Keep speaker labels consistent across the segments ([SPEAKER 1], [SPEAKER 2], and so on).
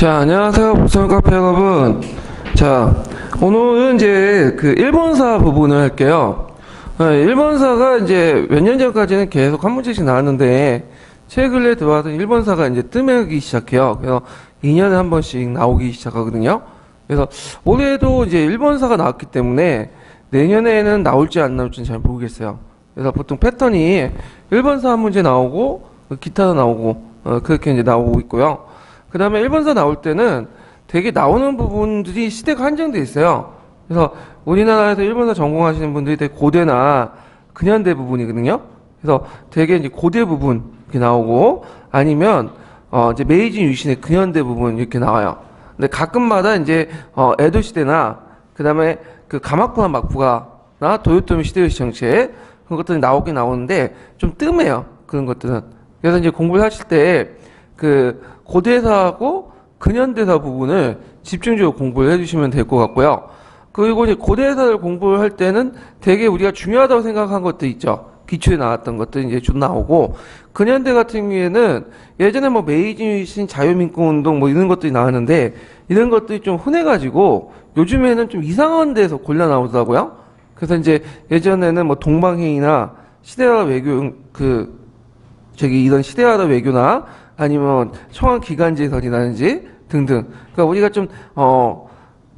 [SPEAKER 1] 자, 안녕하세요. 복선 카페 여러분. 자, 오늘은 이제 그 일본사 부분을 할게요. 일본사가 이제 몇 년 전까지는 계속 한 문제씩 나왔는데, 최근에 들어와서 일본사가 이제 뜸하기 시작해요. 그래서 2년에 한 번씩 나오기 시작하거든요. 그래서 올해도 이제 일본사가 나왔기 때문에 내년에는 나올지 안 나올지는 잘 모르겠어요. 그래서 보통 패턴이 일본사 한 문제 나오고, 기타도 나오고, 그렇게 이제 나오고 있고요. 그 다음에 일본사 나올 때는 되게 나오는 부분들이 시대가 한정돼 있어요. 그래서 우리나라에서 일본사 전공하시는 분들이 되게 고대나 근현대 부분이거든요. 그래서 되게 이제 고대 부분 이렇게 나오고 아니면 이제 메이지 유신의 근현대 부분 이렇게 나와요. 근데 가끔마다 이제 에도 시대나 그 다음에 그 가마쿠라 막부가나 도요토미 시대요시 정책 그런 것들이 나오긴 나오는데 좀 뜸해요. 그런 것들은. 그래서 이제 공부를 하실 때 그 고대사하고 근현대사 부분을 집중적으로 공부를 해주시면 될 것 같고요. 그리고 이제 고대사를 공부를 할 때는 되게 우리가 중요하다고 생각한 것도 있죠. 기초에 나왔던 것들이 이제 좀 나오고, 근현대 같은 경우에는 예전에 뭐 메이지 유신 자유민권 운동 뭐 이런 것들이 나왔는데, 이런 것들이 좀 흔해가지고, 요즘에는 좀 이상한 데서 골라 나오더라고요. 그래서 이제 예전에는 뭐 동방회의나 시대화 외교, 이런 시대화다 외교나 아니면 청와대 기간제설이라든지 등등. 그러니까 우리가 좀,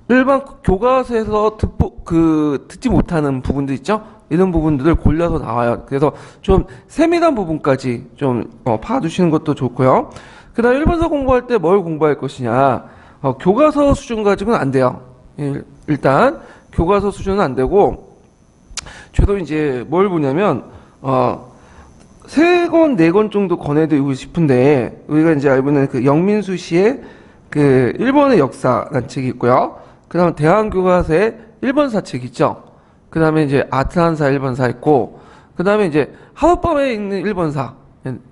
[SPEAKER 1] 일반 교과서에서 듣지 못하는 부분들 있죠? 이런 부분들을 골라서 나와요. 그래서 좀 세밀한 부분까지 좀, 봐두시는 것도 좋고요. 그 다음 일본서 공부할 때 뭘 공부할 것이냐. 교과서 수준 가지고는 안 돼요. 일단, 교과서 수준은 안 되고, 저도 이제 뭘 보냐면, 3권, 4권 정도 권해드리고 싶은데, 우리가 이제 알고 있는 그 영민수 씨의 그 일본의 역사라는 책이 있고요. 그 다음에 대한교과서의 일본사 책 있죠. 그 다음에 이제 아트한사 일본사 있고, 그 다음에 이제 하룻밤에 읽는 일본사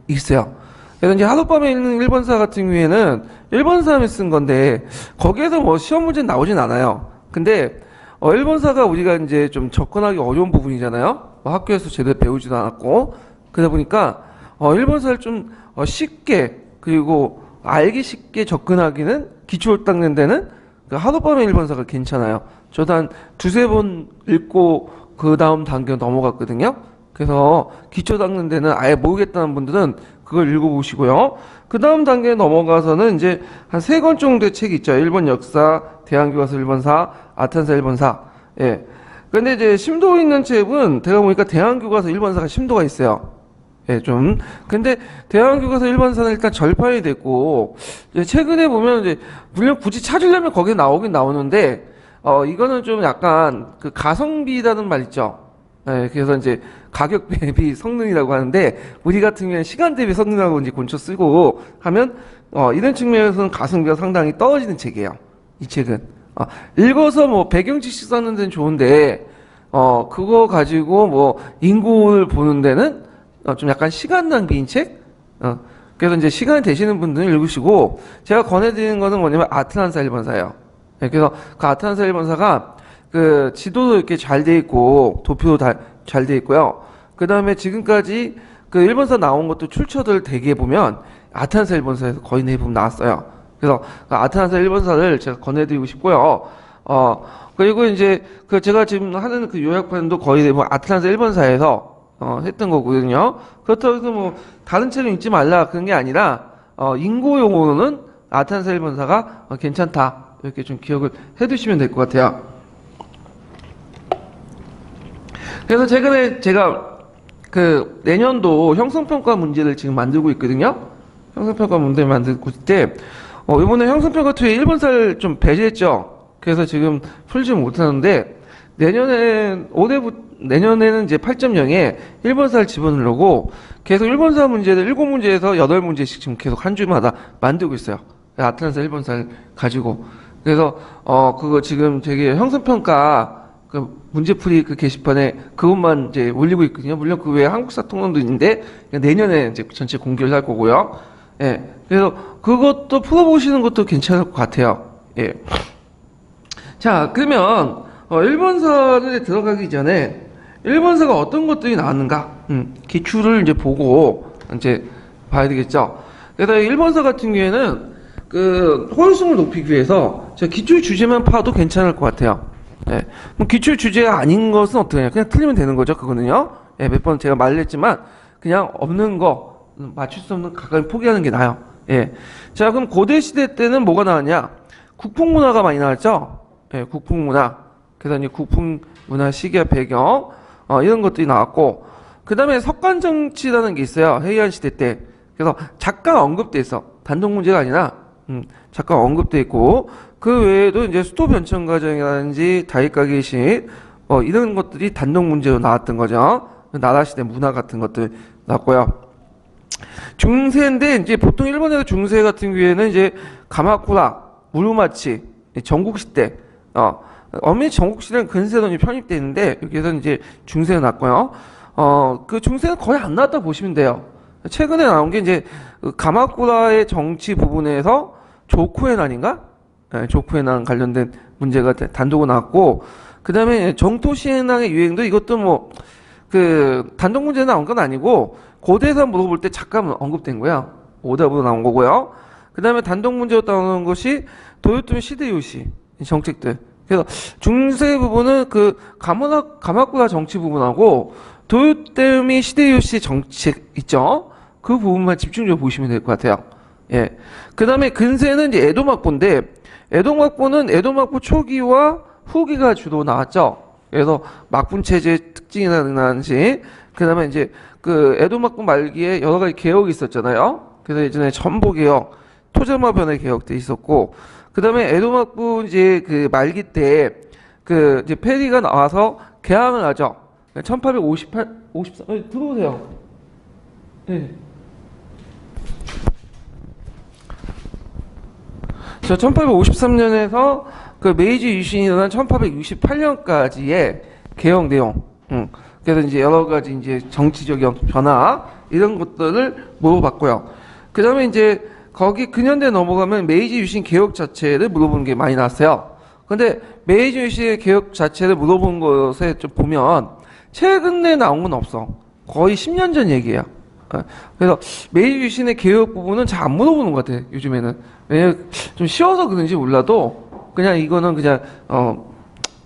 [SPEAKER 1] 있어요. 그래서 이제 하룻밤에 읽는 일본사 같은 경우에는 일본 사람이 쓴 건데, 거기에서 뭐 시험 문제 나오진 않아요. 근데, 일본사가 우리가 이제 좀 접근하기 어려운 부분이잖아요. 뭐 학교에서 제대로 배우지도 않았고, 그러다 보니까 일본사를 좀 쉽게 그리고 알기 쉽게 접근하기는 기초를 닦는 데는 그 하룻밤의 일본사가 괜찮아요. 저도 한 두세 번 읽고 그 다음 단계 넘어갔거든요. 그래서 기초 닦는 데는 아예 모르겠다는 분들은 그걸 읽어보시고요. 그 다음 단계에 넘어가서는 이제 한 3권 정도의 책이 있죠. 일본 역사, 대한교과서 일본사, 아탄사 일본사. 예. 근데 이제 심도 있는 책은 제가 보니까 대한교과서 일본사가 심도가 있어요. 예, 좀. 근데, 대한교과서 일본사는 일단 절판이 됐고, 최근에 보면 이제, 물론 굳이 찾으려면 거기에 나오긴 나오는데, 이거는 좀 약간, 그 가성비라는 말 있죠. 예, 그래서 이제, 가격 대비 성능이라고 하는데, 우리 같은 경우에는 시간 대비 성능이라고 이제 곤쳐 쓰고 하면, 이런 측면에서는 가성비가 상당히 떨어지는 책이에요. 이 책은. 읽어서 뭐, 배경지식 썼는 데는 좋은데, 그거 가지고 뭐, 인구를 보는 데는, 좀 약간 시간 낭비인 책? 그래서 이제 시간이 되시는 분들은 읽으시고, 제가 권해드리는 거는 뭐냐면 아트란사 일본사예요. 네, 그래서 그 아트란사 일본사가 그 지도도 이렇게 잘 돼 있고, 도표도 잘 돼 있고요. 그 다음에 지금까지 그 일본사 나온 것도 출처들 대개 보면 아트란사 일본사에서 거의 대부분 나왔어요. 그래서 그 아트란사 일본사를 제가 권해드리고 싶고요. 그리고 이제 그 제가 지금 하는 그 요약판도 거의 대부분 아트란사 일본사에서 했던 거거든요. 그렇다고 해서 뭐 다른 책을 읽지 말라 그런 게 아니라 인고용어로는 아탄사 일본사가 괜찮다 이렇게 좀 기억을 해두시면 될 것 같아요. 그래서 최근에 제가 그 내년도 형성평가 문제를 지금 만들고 있거든요. 형성평가 문제를 만들고 있을 때 이번에 형성평가 2에 일본사를 좀 배제했죠. 그래서 지금 풀지 못하는데 내년에는 이제 8.0에 일본사를 집어넣으려고 계속 일본사 문제를 7문제에서 8문제씩 지금 계속 한 주마다 만들고 있어요. 아틀란타 일본사를 가지고. 그래서, 그거 지금 되게 형성평가 그 문제풀이 그 게시판에 그것만 이제 올리고 있거든요. 물론 그 외에 한국사 통론도 있는데 내년에 이제 전체 공개를 할 거고요. 예. 그래서 그것도 풀어보시는 것도 괜찮을 것 같아요. 예. 자, 그러면 일본사에 들어가기 전에 일본사가 어떤 것들이 나왔는가 기출을 이제 보고 이제 봐야 되겠죠. 그래서 일본사 같은 경우에는 그 호응성을 높이기 위해서 제가 기출 주제만 파도 괜찮을 것 같아요. 예. 뭐 기출 주제가 아닌 것은 어떻게 해요? 그냥 틀리면 되는 거죠, 그거는요. 예, 몇 번 제가 말했지만 그냥 없는 거 맞출 수 없는 가까이 포기하는 게 나아요. 예. 자, 그럼 고대 시대 때는 뭐가 나왔냐? 국풍문화가 많이 나왔죠. 예, 국풍문화. 그래서 이제 국풍문화 시기와 배경 이런 것들이 나왔고, 그 다음에 석관정치라는 게 있어요. 해이한 시대 때. 그래서 잠깐 언급돼 있어. 단독 문제가 아니라 잠깐 언급돼 있고, 그 외에도 이제 수도 변천 과정이라든지 다윗가계시 이런 것들이 단독 문제로 나왔던 거죠. 나라 시대 문화 같은 것들 나왔고요. 중세인데 이제 보통 일본에서 중세 같은 경우에는 이제 가마쿠라, 무르마치, 전국시대, 엄밀히 전국시대는 근세론이 편입되어 있는데 여기에서 이제 중세가 났고요. 그 중세는 거의 안 나왔다 보시면 돼요. 최근에 나온 게 이제 가마쿠라의 정치 부분에서 조쿠에난인가? 네, 조쿠에난 관련된 문제가 단독으로 나왔고, 그 다음에 정토시에난의 유행도 이것도 뭐 그 단독 문제 나온 건 아니고 고대에서 물어볼 때 잠깐 언급된 거야. 오답으로 나온 거고요. 그 다음에 단독 문제로 나오는 것이 도요토미 시데요시 정책들. 그래서 중세 부분은 그 가마쿠라 정치 부분하고 도요토미 시데요시 정책 있죠. 그 부분만 집중적으로 보시면 될 것 같아요. 예. 그 다음에 근세는 이제 에도막보인데, 에도막보는 에도막보 초기와 후기가 주로 나왔죠. 그래서 막분체제 특징이라든지, 그 다음에 이제 그 에도막보 말기에 여러 가지 개혁이 있었잖아요. 그래서 예전에 전보개혁, 토저마변의 개혁도 있었고, 그 다음에 에도막보 이제 그 말기 때 그 이제 페리가 나와서 개항을 하죠. 1854, 들어오세요. 네. 자, 1853년에서 그 메이지 유신이 일어난 1868년까지의 개혁 내용. 그래서 이제 여러 가지 이제 정치적 변화, 이런 것들을 물어봤고요. 그 다음에 이제 거기 근현대 넘어가면 메이지 유신 개혁 자체를 물어보는 게 많이 나왔어요. 근데 메이지 유신 개혁 자체를 물어본 것에 좀 보면 최근에 나온 건 없어. 거의 10년 전 얘기예요. 그래서 메이지 유신의 개혁 부분은 잘 안 물어보는 것 같아요, 요즘에는. 왜냐면 좀 쉬워서 그런지 몰라도 그냥 이거는 그냥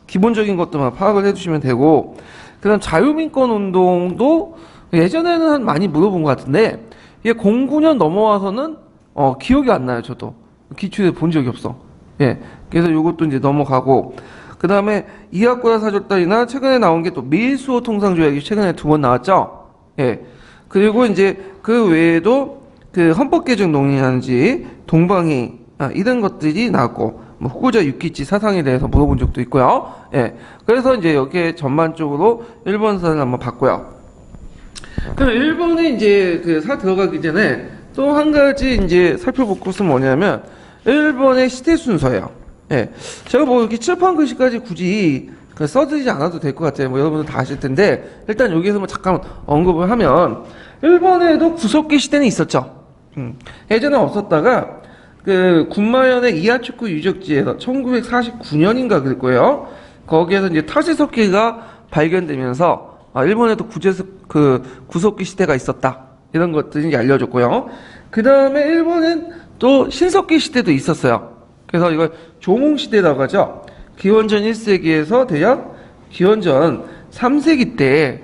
[SPEAKER 1] 기본적인 것들만 파악을 해주시면 되고, 그다음 자유민권 운동도 예전에는 많이 물어본 것 같은데 이게 09년 넘어와서는 기억이 안 나요. 저도 기출에 본 적이 없어. 예, 그래서 이것도 이제 넘어가고, 그 다음에 이학고야 사절단이나 최근에 나온 게 또 밀수호 통상조약이 최근에 2번 나왔죠. 예, 그리고 이제 그 외에도 그 헌법 개정 논의하는지 동방이 이런 것들이 나왔고, 뭐 후쿠자 유키치 사상에 대해서 물어본 적도 있고요. 예, 그래서 이제 여기에 전반적으로 일본사를 한번 봤고요. 그럼 일본에 이제 그 사 들어가기 전에 또 한 가지 이제 살펴볼 것은 뭐냐면 일본의 시대 순서예요. 예, 제가 뭐 이렇게 칠판 글씨까지 굳이 써드리지 않아도 될 것 같아요. 뭐 여러분들 다 아실 텐데 일단 여기에서 뭐 잠깐 언급을 하면 일본에도 구석기 시대는 있었죠. 예전에 없었다가 그 군마현의 이하츠쿠 유적지에서 1949년인가 그럴 거예요. 거기에서 이제 타시석기가 발견되면서 일본에도 구석기 시대가 있었다. 이런 것들이 이제 알려졌고요. 그 다음에 일본은 또 신석기 시대도 있었어요. 그래서 이걸 조몽시대라고 하죠. 기원전 1세기에서 대략 기원전 3세기 때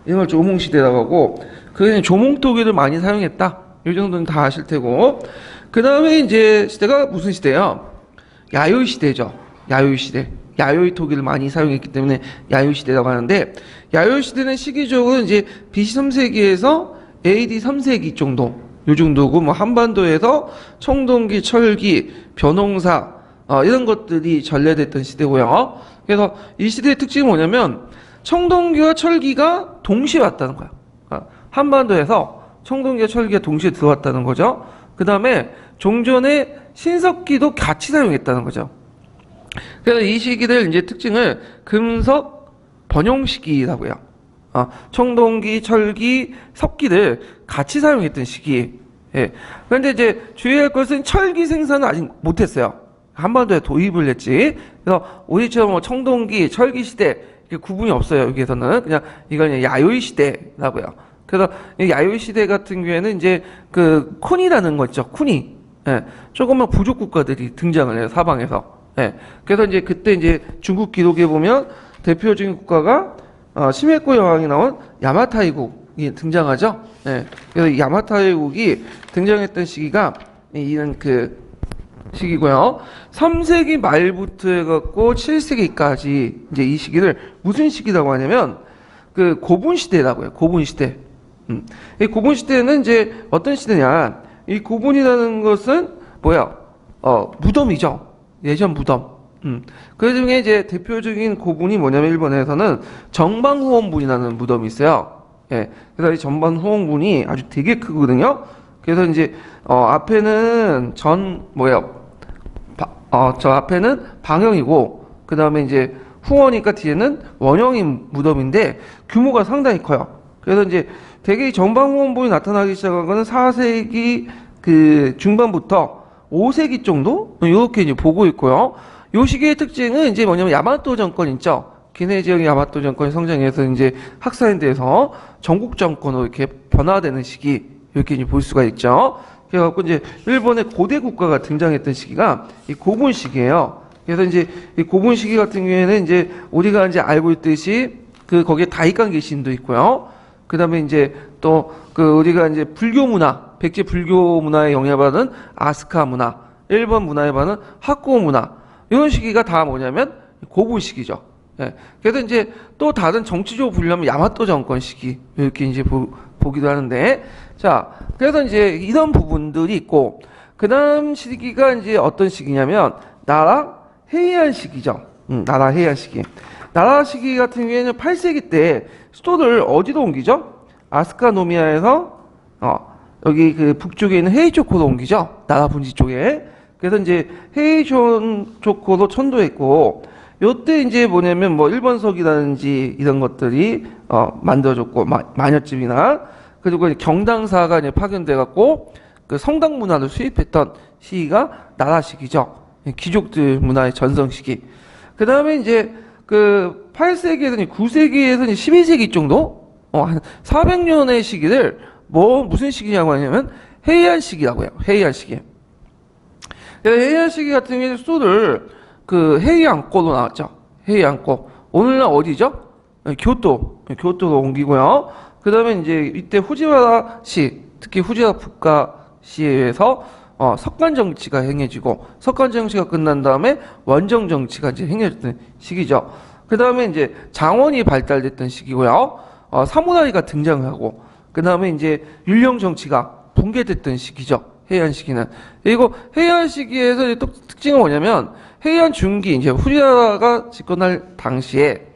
[SPEAKER 1] 이걸 조몽시대라고 하고, 그게 조몽토기를 많이 사용했다. 이 정도는 다 아실 테고, 그 다음에 이제 시대가 무슨 시대예요? 야요이 시대죠. 야요이 시대. 야요이 토기를 많이 사용했기 때문에 야요이 시대라고 하는데, 야요이 시대는 시기적으로 이제 BC 3세기에서 AD 3세기 정도, 요 정도고, 뭐 한반도에서 청동기, 철기, 벼농사 이런 것들이 전래됐던 시대고요. 그래서 이 시대의 특징이 뭐냐면 청동기와 철기가 동시에 왔다는 거야. 한반도에서 청동기와 철기가 동시에 들어왔다는 거죠. 그 다음에 종전에 신석기도 같이 사용했다는 거죠. 그래서 이 시기를 이제 특징을 금석 번용 시기라고 해요. 청동기, 철기, 석기를 같이 사용했던 시기. 예. 그런데 이제 주의할 것은 철기 생산은 아직 못했어요. 한반도에 도입을 했지. 그래서 우리처럼 뭐 청동기, 철기 시대 이렇게 구분이 없어요. 여기에서는 그냥 이건 야요이 시대라고요. 그래서 이 야요이 시대 같은 경우에는 이제 그 쿤이라는 거 있죠. 쿤이. 예, 조금만 부족 국가들이 등장을 해요, 사방에서. 예, 그래서 이제 그때 이제 중국 기록에 보면 대표적인 국가가 심해코 여왕이 나온 야마타이국이 등장하죠. 예, 그래서 이 야마타이국이 등장했던 시기가 이런 그 시기고요. 3세기 말부터 해갖고 7세기까지 이제 이 시기를 무슨 시기라고 하냐면 그 고분 시대라고 해요. 고분 시대. 이 고분 시대는 이제 어떤 시대냐? 이 고분이라는 것은 뭐야? 무덤이죠. 예전 무덤. 그 중에 이제 대표적인 고분이 뭐냐면 일본에서는 정방후원분이라는 무덤이 있어요. 예. 그래서 이 정방후원분이 아주 되게 크거든요. 그래서 이제 앞에는 저 앞에는 방형이고 그 다음에 이제 후원이니까 뒤에는 원형인 무덤인데 규모가 상당히 커요. 그래서 이제 대개 정방후원분이 나타나기 시작한 거는 4세기 그 중반부터 5세기 정도 이렇게 이제 보고 있고요. 요 시기의 특징은 이제 뭐냐면 야마토 정권 있죠. 기내 지역의 야마토 정권이 성장해서 이제 학사인대에서 전국 정권으로 이렇게 변화되는 시기 이렇게 이제 볼 수가 있죠. 그래갖고 이제 일본의 고대 국가가 등장했던 시기가 이 고분 시기예요. 그래서 이제 이 고분 시기 같은 경우에는 이제 우리가 이제 알고 있듯이 그 거기에 다이간 계신도 있고요. 그다음에 이제 또 그 우리가 이제 불교 문화, 백제 불교 문화에 영향받은 아스카 문화, 일본 문화에 받은 학고 문화 이런 시기가 다 뭐냐면 고분 시기죠. 예. 그래서 이제 또 다른 정치적으로 분류하면 야마토 정권 시기 이렇게 이제 보기도 하는데 자 그래서 이제 이런 부분들이 있고 그 다음 시기가 이제 어떤 시기냐면 나라 해이안 시기죠. 나라 해이안 시기. 나라 시기 같은 경우에는 8세기 때 수도를 어디로 옮기죠? 아스카노미아에서 여기 그 북쪽에 있는 헤이초코로 옮기죠. 나라 분지 쪽에. 그래서 이제 헤이초코로 천도했고 요때 이제 뭐냐면 뭐 일본석이라든지 이런 것들이 만들어졌고 마녀집이나 그리고 경당사가 이제 파견돼 갖고 그 성당 문화를 수입했던 시기가 나라 시기죠. 귀족들 문화의 전성 시기. 그 다음에 이제 그 8세기에서 9세기에서 12세기 정도 한 400년의 시기를 무슨 시기냐고 하냐면 헤이안 시기라고 해요. 헤이안 시기. 헤이안 시기 같은 경우에는 수도를 그 헤이안코로 나왔죠. 헤이안코. 오늘날 어디죠? 교토로 옮기고요. 그 다음에 이제 이때 후지와라시, 특히 후지와라 북가시에서 석관 정치가 행해지고 석관 정치가 끝난 다음에 원정 정치가 이제 행해졌던 시기죠. 그 다음에 이제 장원이 발달됐던 시기고요. 사무라이가 등장하고 그 다음에 이제 율령 정치가 붕괴됐던 시기죠. 해안 시기는. 그리고 해안 시기에서 또 특징은 뭐냐면 해안 중기 이제 후지와라가 집권할 당시에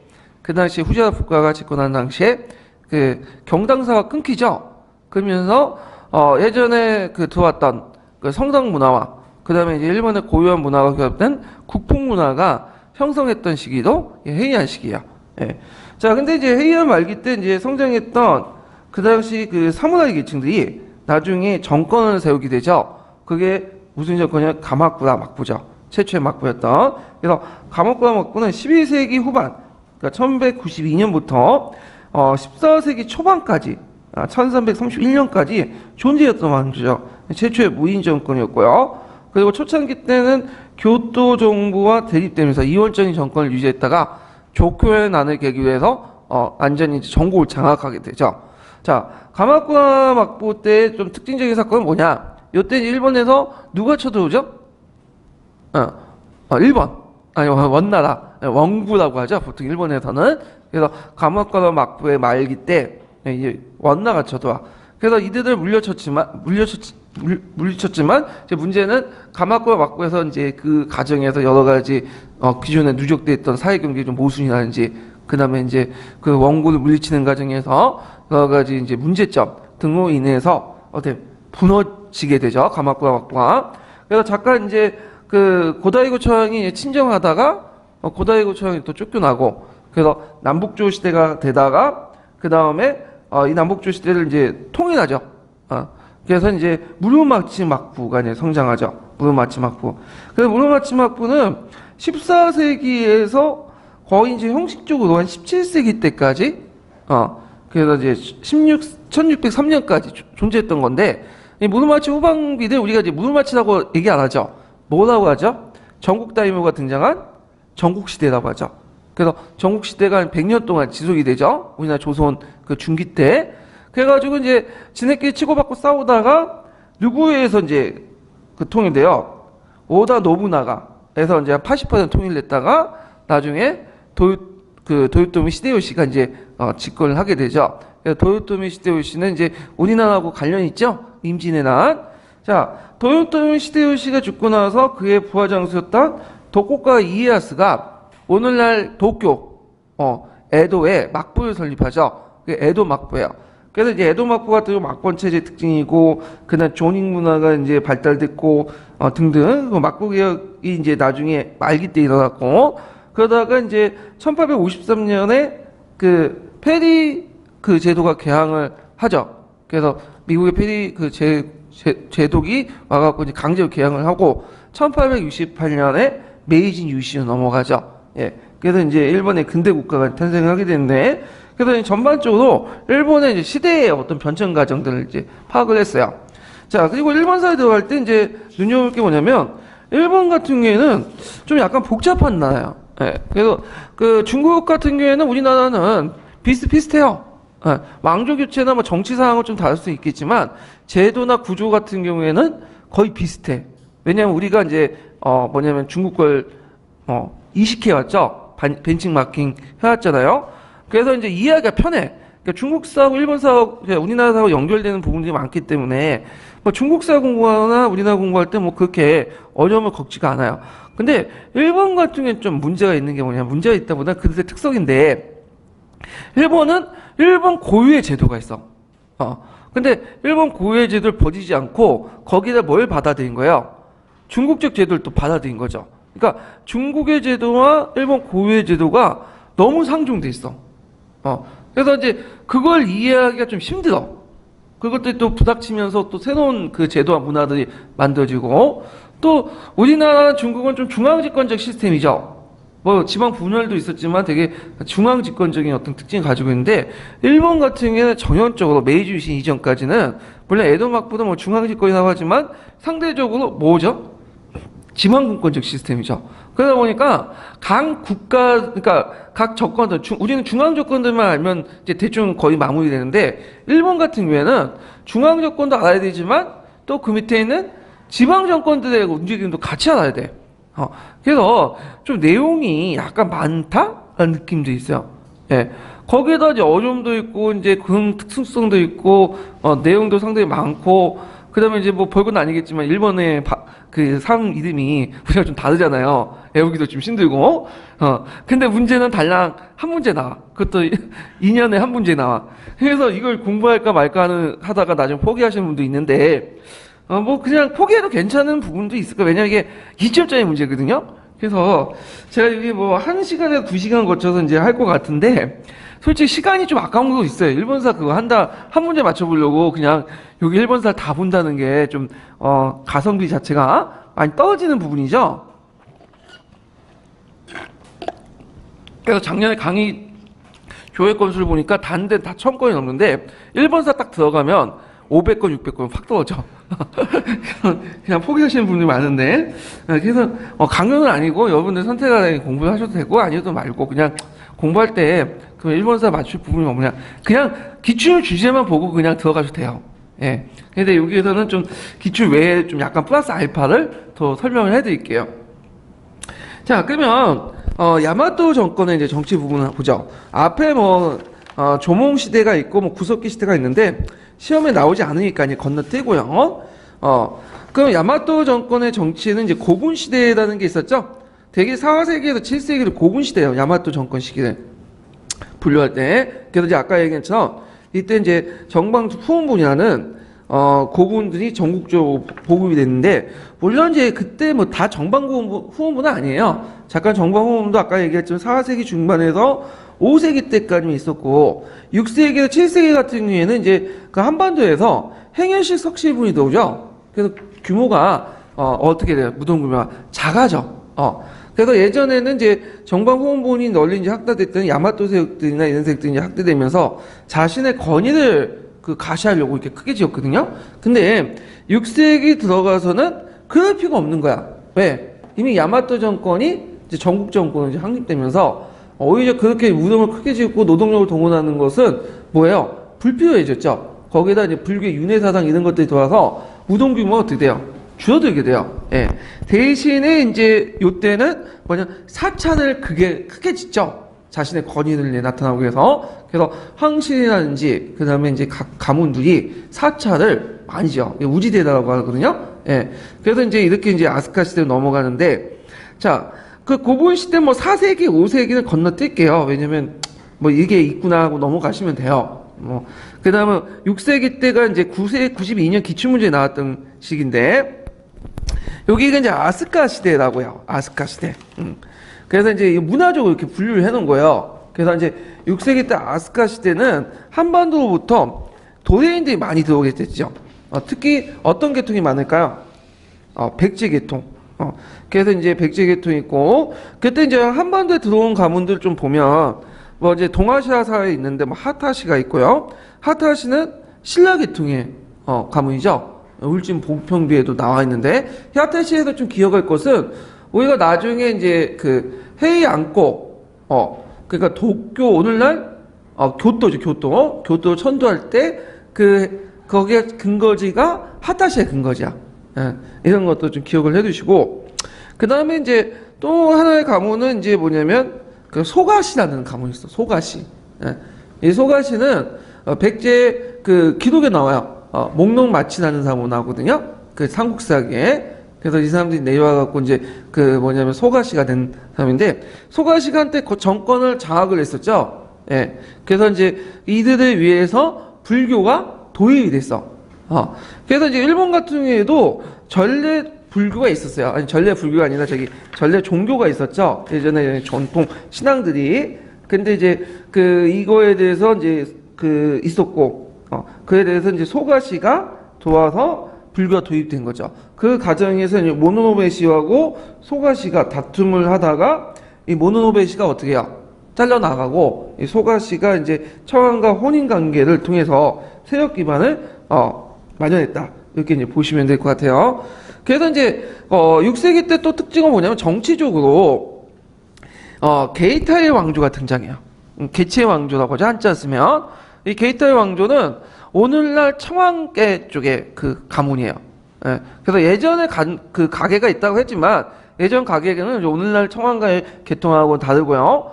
[SPEAKER 1] 그 당시에 후지와라 국가가 집권한 당시에 그 경당사가 끊기죠. 그러면서 예전에 그 들어왔던 그 성당 문화와 그 다음에 이제 일본의 고유한 문화가 결합된 국풍 문화가 형성했던 시기도 헤이안 시기야. 예. 자, 근데 이제 헤이안 말기 때 이제 성장했던 그 당시 그 사무라이 계층들이 나중에 정권을 세우게 되죠. 그게 무슨 정권이냐? 가마쿠라 막부죠. 최초의 막부였던. 그래서 가마쿠라 막부는 12세기 후반, 그러니까 1192년부터 14세기 초반까지, 1331년까지 존재했던 왕조죠. 최초의 무인 정권이었고요. 그리고 초창기 때는 교토 정부와 대립되면서 이원적인 정권을 유지했다가 조교의 난을 계기로 해서 완전히 전국을 장악하게 되죠. 자, 가마쿠라 막부 때 좀 특징적인 사건은 뭐냐? 이때 일본에서 누가 쳐들어오죠? 일본. 아니, 원나라. 원구라고 하죠. 보통 일본에서는. 그래서 가마쿠라 막부의 말기 때 이제 원나라가 쳐들어와. 그래서 이들을 물리쳤지만 이제 문제는 가마쿠라 막부에서 이제 그 과정에서 여러 가지 기존에 누적돼 있던 사회 경제 좀 모순이라든지 그다음에 이제 그 원고를 물리치는 과정에서 여러 가지 이제 문제점 등으로 인해서 무너지게 되죠. 가마쿠라 막부가. 그래서 잠깐 이제 그 고다이고 초항이 친정하다가 고다이고 초항이 또 쫓겨나고 그래서 남북조 시대가 되다가 그 다음에 이 남북조 시대를 이제 통일하죠. 그래서 이제 무료마치 막부가 이제 성장하죠. 무료마치 막부. 그래서 무료마치 막부는 14세기에서 거의 이제 형식적으로 한 17세기 때까지, 그래서 이제 1603년까지 존재했던 건데, 이 무르마치 후반기들 우리가 이제 무르마치라고 얘기 안 하죠. 뭐라고 하죠? 전국 다이묘가 등장한 전국시대라고 하죠. 그래서 전국시대가 한 100년 동안 지속이 되죠. 우리나라 조선 그 중기 때. 그래가지고 이제 지네끼리 치고받고 싸우다가 누구에 의해서 이제 그 통일돼요? 오다 노부나가에서 이제 80% 통일됐다가 나중에 도요토미 히데요시가 이제 집권을 하게 되죠. 그래서 도요토미 히데요시는 이제 우리나라하고 관련이 있죠. 임진의 난. 자, 도요토미 히데요시가 죽고 나서 그의 부하장수였던 도쿠가와 이에야스가 오늘날 도쿄, 에도에 막부를 설립하죠. 그게 에도 막부예요. 그래서 이제 에도 막부 같은 경우 막권 체제 특징이고, 그다음 조닝 문화가 이제 발달됐고, 등등, 그 막부 개혁이 이제 나중에 말기 때 일어났고, 그러다가 이제 1853년에 그 페리 그 제도가 개항을 하죠. 그래서 미국의 페리 그 제독이 와갖고 이제 강제로 개항을 하고, 1868년에 메이지 유시로 넘어가죠. 예. 그래서 이제 일본의 근대 국가가 탄생하게 되는데, 그래서 전반적으로 일본의 이제 시대의 어떤 변천 과정들을 이제 파악을 했어요. 자, 그리고 일본사에 들어갈 때 이제 눈여볼 게 뭐냐면, 일본 같은 경우에는 좀 약간 복잡한 나라예요. 예. 그래서 그 중국 같은 경우에는 우리나라는 비슷비슷해요. 예. 왕조 교체나 뭐 정치 상황은 좀 다를 수 있겠지만, 제도나 구조 같은 경우에는 거의 비슷해. 왜냐면 우리가 이제, 뭐냐면 중국 걸, 이식해왔죠. 벤칭마킹 해왔잖아요. 그래서 이제 이해하기가 편해. 그러니까 중국사하고 일본사하고 우리나라하고 연결되는 부분들이 많기 때문에 뭐 중국사 공부하거나 우리나라 공부할 때 뭐 그렇게 어려움을 겪지가 않아요. 근데 일본 같은 경우는 좀 문제가 있는 게 뭐냐, 문제가 있다보다 그들의 특성인데, 일본은 일본 고유의 제도가 있어. 근데 일본 고유의 제도를 버리지 않고 거기다 뭘 받아들인 거예요? 중국적 제도를 또 받아들인 거죠. 그러니까 중국의 제도와 일본 고유의 제도가 너무 상종돼 있어. 그래서 이제 그걸 이해하기가 좀 힘들어. 그것들이 또 부닥치면서 또 새로운 그 제도와 문화들이 만들어지고, 또 우리나라 중국은 좀 중앙집권적 시스템이죠. 뭐 지방 분열도 있었지만 되게 중앙집권적인 어떤 특징을 가지고 있는데, 일본 같은 경우에는 전형적으로 메이지 유신 이전까지는 물론 에도 막부도 뭐 중앙집권이라고 하지만 상대적으로 뭐죠? 지방분권적 시스템이죠. 그러다 보니까 각 국가, 그러니까 각 정권들, 우리는 중앙 정권들만 알면 이제 대충 거의 마무리되는데, 일본 같은 경우에는 중앙 정권도 알아야 되지만 또 그 밑에 있는 지방 정권들의 움직임도 같이 알아야 돼. 그래서 좀 내용이 약간 많다라는 느낌도 있어요. 예. 거기에다 이제 어려움도 있고, 이제 그런 특수성도 있고, 내용도 상당히 많고, 그 다음에 이제 뭐 별건 아니겠지만, 일본의 그 삶 이름이 우리가 좀 다르잖아요. 외우기도 좀 힘들고. 근데 문제는 달랑 한 문제 나와. 그것도 2년에 한 문제 나와. 그래서 이걸 공부할까 말까 하다가 나중에 포기하시는 분도 있는데, 뭐 그냥 포기해도 괜찮은 부분도 있을 거예요. 왜냐면 이게 2점짜리 문제거든요. 그래서 제가 여기 뭐 1시간에서 2시간 거쳐서 이제 할 것 같은데, 솔직히 시간이 좀 아까운 것도 있어요. 일본사 그거 한 문제 맞춰보려고 그냥 여기 일본사 다 본다는 게 좀, 가성비 자체가 많이 떨어지는 부분이죠. 그래서 작년에 강의 조회 건수를 보니까 단 데 다 1000건이 넘는데, 일본사 딱 들어가면 500건, 600건 확 떨어져. 그냥 포기하시는 분들이 많은데, 그래서 강요는 아니고 여러분들 선택하에 공부를 하셔도 되고 아니어도 말고, 그냥 공부할 때 그 일본사 맞출 부분이 뭐냐, 그냥 기출 주제만 보고 그냥 들어가셔도 돼요. 예. 근데 여기에서는 좀 기출 외에 좀 약간 플러스 알파를 더 설명을 해드릴게요. 자, 그러면 야마토 정권의 이제 정치 부분을 보죠. 앞에 뭐 조몽 시대가 있고 뭐 구석기 시대가 있는데 시험에 나오지 않으니까 이제 건너뛰고요. 그럼 야마토 정권의 정치는 이제 고군 시대라는 게 있었죠. 대개 4세기에서 7세기를 고군 시대예요. 야마토 정권 시기를 분류할 때. 그래서 이제 아까 얘기한 것처럼 이때 이제 정방 후원분이라는 고군들이 전국적으로 보급이 됐는데, 물론 이제 그때 뭐 다 정방 후원분은 아니에요. 잠깐 정방 후원분도 아까 얘기했지만 4세기 중반에서 5세기 때까지 있었고, 6세기에서 7세기 같은 경우에는 이제 그 한반도에서 행연식 석실분이 들어오죠. 그래서 규모가 어떻게 돼요? 무덤 규모가 작아져. 그래서 예전에는 이제 정방 후원분이 널리 이제 확대됐던 야마토 세력들이나 이런 세력들이 이제 확대되면서 자신의 권위를 그 가시하려고 이렇게 크게 지었거든요. 근데 6세기 들어가서는 그럴 필요가 없는 거야. 왜? 이미 야마토 정권이 이제 전국 정권으로 이제 확립되면서 오히려 그렇게 무덤을 크게 짓고 노동력을 동원하는 것은 뭐예요? 불필요해졌죠. 거기다 이제 불교 윤회사상 이런 것들이 들어와서 무덤 규모가 어떻게 돼요? 줄어들게 돼요. 예. 대신에 이제 요때는 뭐냐 사찰을 크게 짓죠. 자신의 권위를 나타나기 위해서. 그래서 황실이라든지 그다음에 이제 각 가문들이 사찰을 많이 지어. 우지대다라고 하거든요. 예. 그래서 이제 이렇게 이제 아스카 시대로 넘어가는데, 자, 그 고분 시대 뭐 4세기, 5세기는 건너뛸게요. 왜냐면 뭐 이게 있구나 하고 넘어가시면 돼요. 뭐 그다음에 6세기 때가 이제 92년 기출문제 나왔던 시기인데, 여기가 이제 아스카 시대라고 해요. 아스카 시대. 그래서 이제 문화적으로 이렇게 분류를 해놓은 거예요. 그래서 이제 6세기 때 아스카 시대는 한반도로부터 도레인들이 많이 들어오게 됐죠. 특히 어떤 계통이 많을까요? 백제 계통. 그래서 이제 백제 계통이 있고, 그때 이제 한반도에 들어온 가문들 좀 보면, 뭐 이제 동아시아사에 있는데 뭐 하타시가 있고요. 하타시는 신라 계통의 가문이죠. 울진 보편비에도 나와 있는데, 하타시에서 좀 기억할 것은 우리가 나중에 이제 그 헤이 안고 그러니까 도쿄 오늘날 교토죠. 교토 천도할 때 거기에 근거지가 하타시의 근거지야. 예, 이런 것도 좀 기억을 해두시고, 그 다음에 이제 또 하나의 가문은 이제 뭐냐면 그 소가시라는 가문이 있어. 소가시. 예, 이 소가시는 백제 그 기록에 나와요. 목록마치라는 사람으로 나오거든요. 그 삼국사기에. 그래서 이 사람들이 내려와갖고 이제 그 뭐냐면 소가시가 된 사람인데, 소가시가 한때 그 정권을 장악을 했었죠. 예. 그래서 이제 이들을 위해서 불교가 도입이 됐어. 그래서 이제 일본 같은 경우에도 전래 불교가 있었어요. 아니, 전래 불교가 아니라 전래 종교가 있었죠. 예전에 전통 신앙들이. 근데 이제 이거에 대해서 이제 있었고, 그에 대해서 이제 소가시가 도와서 불교가 도입된 거죠. 그 과정에서 이제 모노노베시하고 소가시가 다툼을 하다가 이 모노노베시가 어떻게 해요? 잘려나가고, 이 소가시가 이제 청왕과 혼인 관계를 통해서 세력 기반을 마련했다. 이렇게 이제 보시면 될 것 같아요. 그래서 이제 6세기 때 또 특징은 뭐냐면 정치적으로 게이타의 왕조가 등장해요. 개체의 왕조라고 하죠. 한자 쓰면. 이 게이타의 왕조는 오늘날 청왕계 쪽의 그 가문이에요. 예. 그래서 예전에 그 가계가 있다고 했지만, 예전 가계는 오늘날 청왕가의 계통하고 다르고요.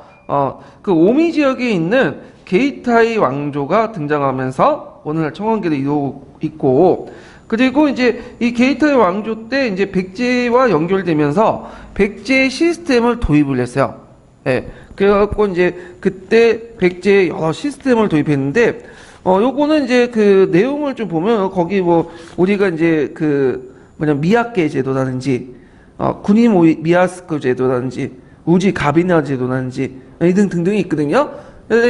[SPEAKER 1] 그 오미 지역에 있는 게이타의 왕조가 등장하면서 오늘날 청왕계도 이루고 있고, 그리고 이제 이 게이타의 왕조 때 이제 백제와 연결되면서 백제 시스템을 도입을 했어요. 예. 그래갖고 이제 그때 백제의 여러 시스템을 도입했는데, 요거는 이제 그 내용을 좀 보면 거기 뭐 우리가 이제 미야계 제도라든지 군인 미야스크 제도라든지 우지 가비나 제도라든지 등등이 있거든요.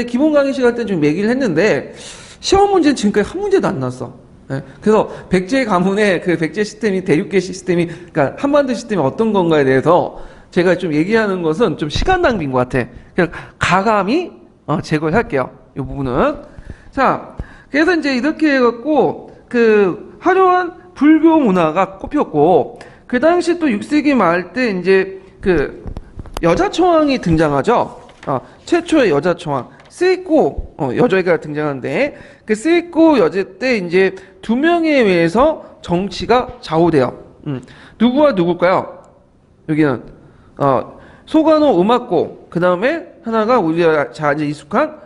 [SPEAKER 1] 기본 강의 시간 때 좀 얘기를 했는데 시험 문제는 지금까지 한 문제도 안 나왔어. 예. 그래서 백제 가문의 그 백제 시스템이 대륙계 시스템이 그러니까 한반도 시스템이 어떤 건가에 대해서 제가 좀 얘기하는 것은 좀 시간 낭비인 것 같아. 그냥 가감히 제거를 할게요. 이 부분은. 자, 그래서 이제 이렇게 해갖고 화려한 불교 문화가 꼽혔고, 그 당시 또 6세기 말 때 이제 여자 청왕이 등장하죠. 최초의 여자 청왕 세이코 여자가 등장하는데, 그 세이코 여제 때 이제 2명에 의해서 정치가 좌우돼요. 누구와 누굴까요? 여기는 소가노 우마코, 그 다음에 하나가 우리가 잘 익숙한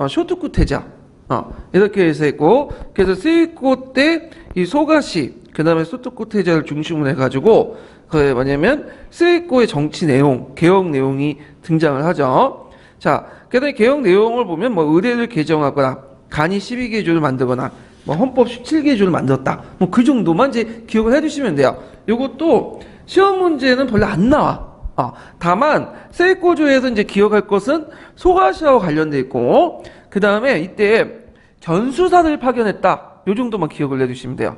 [SPEAKER 1] 쇼토쿠 태자. 이렇게 해서 했고, 그래서 세이코 때 이 소가시, 그 다음에 쇼토쿠 태자를 중심으로 해가지고, 그게 뭐냐면 세이코의 정치 내용, 개혁 내용이 등장을 하죠. 자, 그래서 개혁 내용을 보면 뭐 의례를 개정하거나, 간이 12개조를 만들거나, 뭐 헌법 17개조를 만들었다. 뭐 그 정도만 이제 기억을 해두시면 돼요. 요것도 시험 문제는 별로 안 나와. 다만 세이코조에서 이제 기억할 것은 소가시와 관련돼 있고, 그 다음에 이때 견수사를 파견했다. 요 정도만 기억을 해두시면 돼요.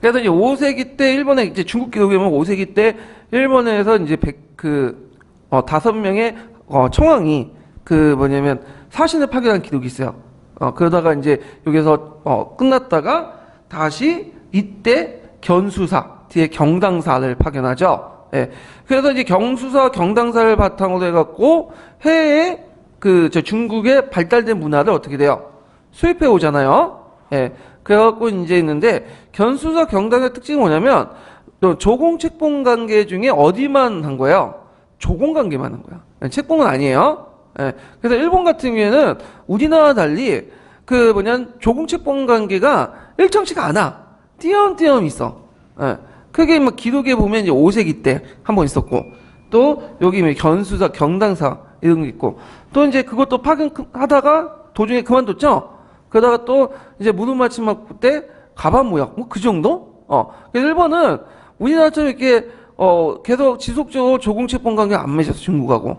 [SPEAKER 1] 그래서 이제 5세기 때 일본에 이제 중국 기록에 보면 5세기 때 일본에서 이제 5명의 청왕이 뭐냐면 사신을 파견한 기록이 있어요. 그러다가 이제 여기서 끝났다가 다시 이때 견수사 뒤에 경당사를 파견하죠. 예. 그래서 이제 경수사 경당사를 바탕으로 해갖고 해에 저 중국의 발달된 문화를 어떻게 돼요? 수입해 오잖아요. 예. 그래갖고 이제 있는데 견수사 경당의 특징이 뭐냐면 또 조공 책봉 관계 중에 어디만 한 거예요? 조공 관계만 한 거야. 예, 책봉은 아니에요. 예. 그래서 일본 같은 경우에는 우리나라와 달리 조공 책봉 관계가 일정치가 않아. 띄엄띄엄 있어. 예. 크게 막 기록에 보면 이제 5세기 때 한 번 있었고, 또 여기 견수사 경당사 이런 게 있고, 또 이제 그것도 파견하다가 도중에 그만뒀죠. 그러다가 또 이제 무릎 맞춤학 때 가반 모양 뭐 그 정도? 그래서 일본은 우리나라처럼 이렇게 계속 지속적으로 조공채권 관계 안 맺었어 중국하고.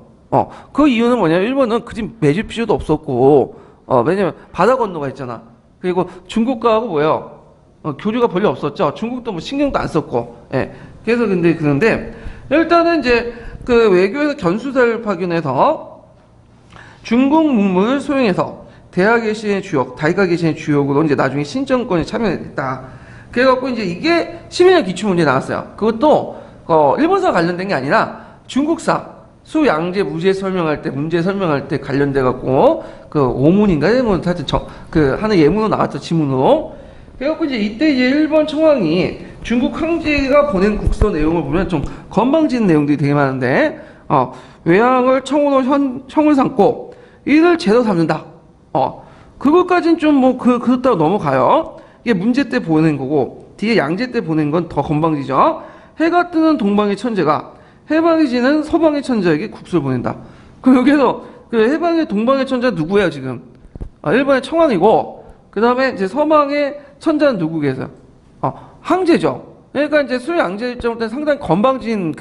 [SPEAKER 1] 그 이유는 뭐냐면 일본은 그집 맺을 필요도 없었고, 왜냐면 바다 건너가 있잖아. 그리고 중국과하고 뭐예요? 교류가 별로 없었죠. 중국도 뭐 신경도 안 썼고. 예. 그래서 그런데 일단은 이제 그 외교에서 견수사를 파견해서 중국 문물을 소용해서 대하 개신의 주역, 다이카 개신의 주역으로 이제 나중에 신정권에 참여했다. 그래갖고 이제 이게 12년 기출문제 나왔어요. 그것도 일본사 관련된 게 아니라 중국사 수양제 무제 설명할 때 문제 설명할 때 관련돼 갖고 그 오문인가 뭐 하여튼 하는 예문으로 나왔죠. 지문으로. 그래갖고 이제 일본 청왕이 중국 황제가 보낸 국서 내용을 보면 좀 건방진 내용들이 되게 많은데 외왕을 청으로 형을 삼고 이를 제도 삼는다. 그것까진 좀 뭐 그렇다고 넘어가요. 이게 문제 때 보낸 거고 뒤에 양제 때 보낸 건 더 건방지죠. 해가 뜨는 동방의 천재가 해방이 지는 서방의 천재에게 국수를 보낸다. 그럼 여기서 그 해방의 동방의 천재가 누구예요 지금? 일본의 청왕이고 그 다음에 이제 서방의 천자는 누구겠어요? 황제죠. 그러니까 이제 수양제 입장 때는 상당히 건방진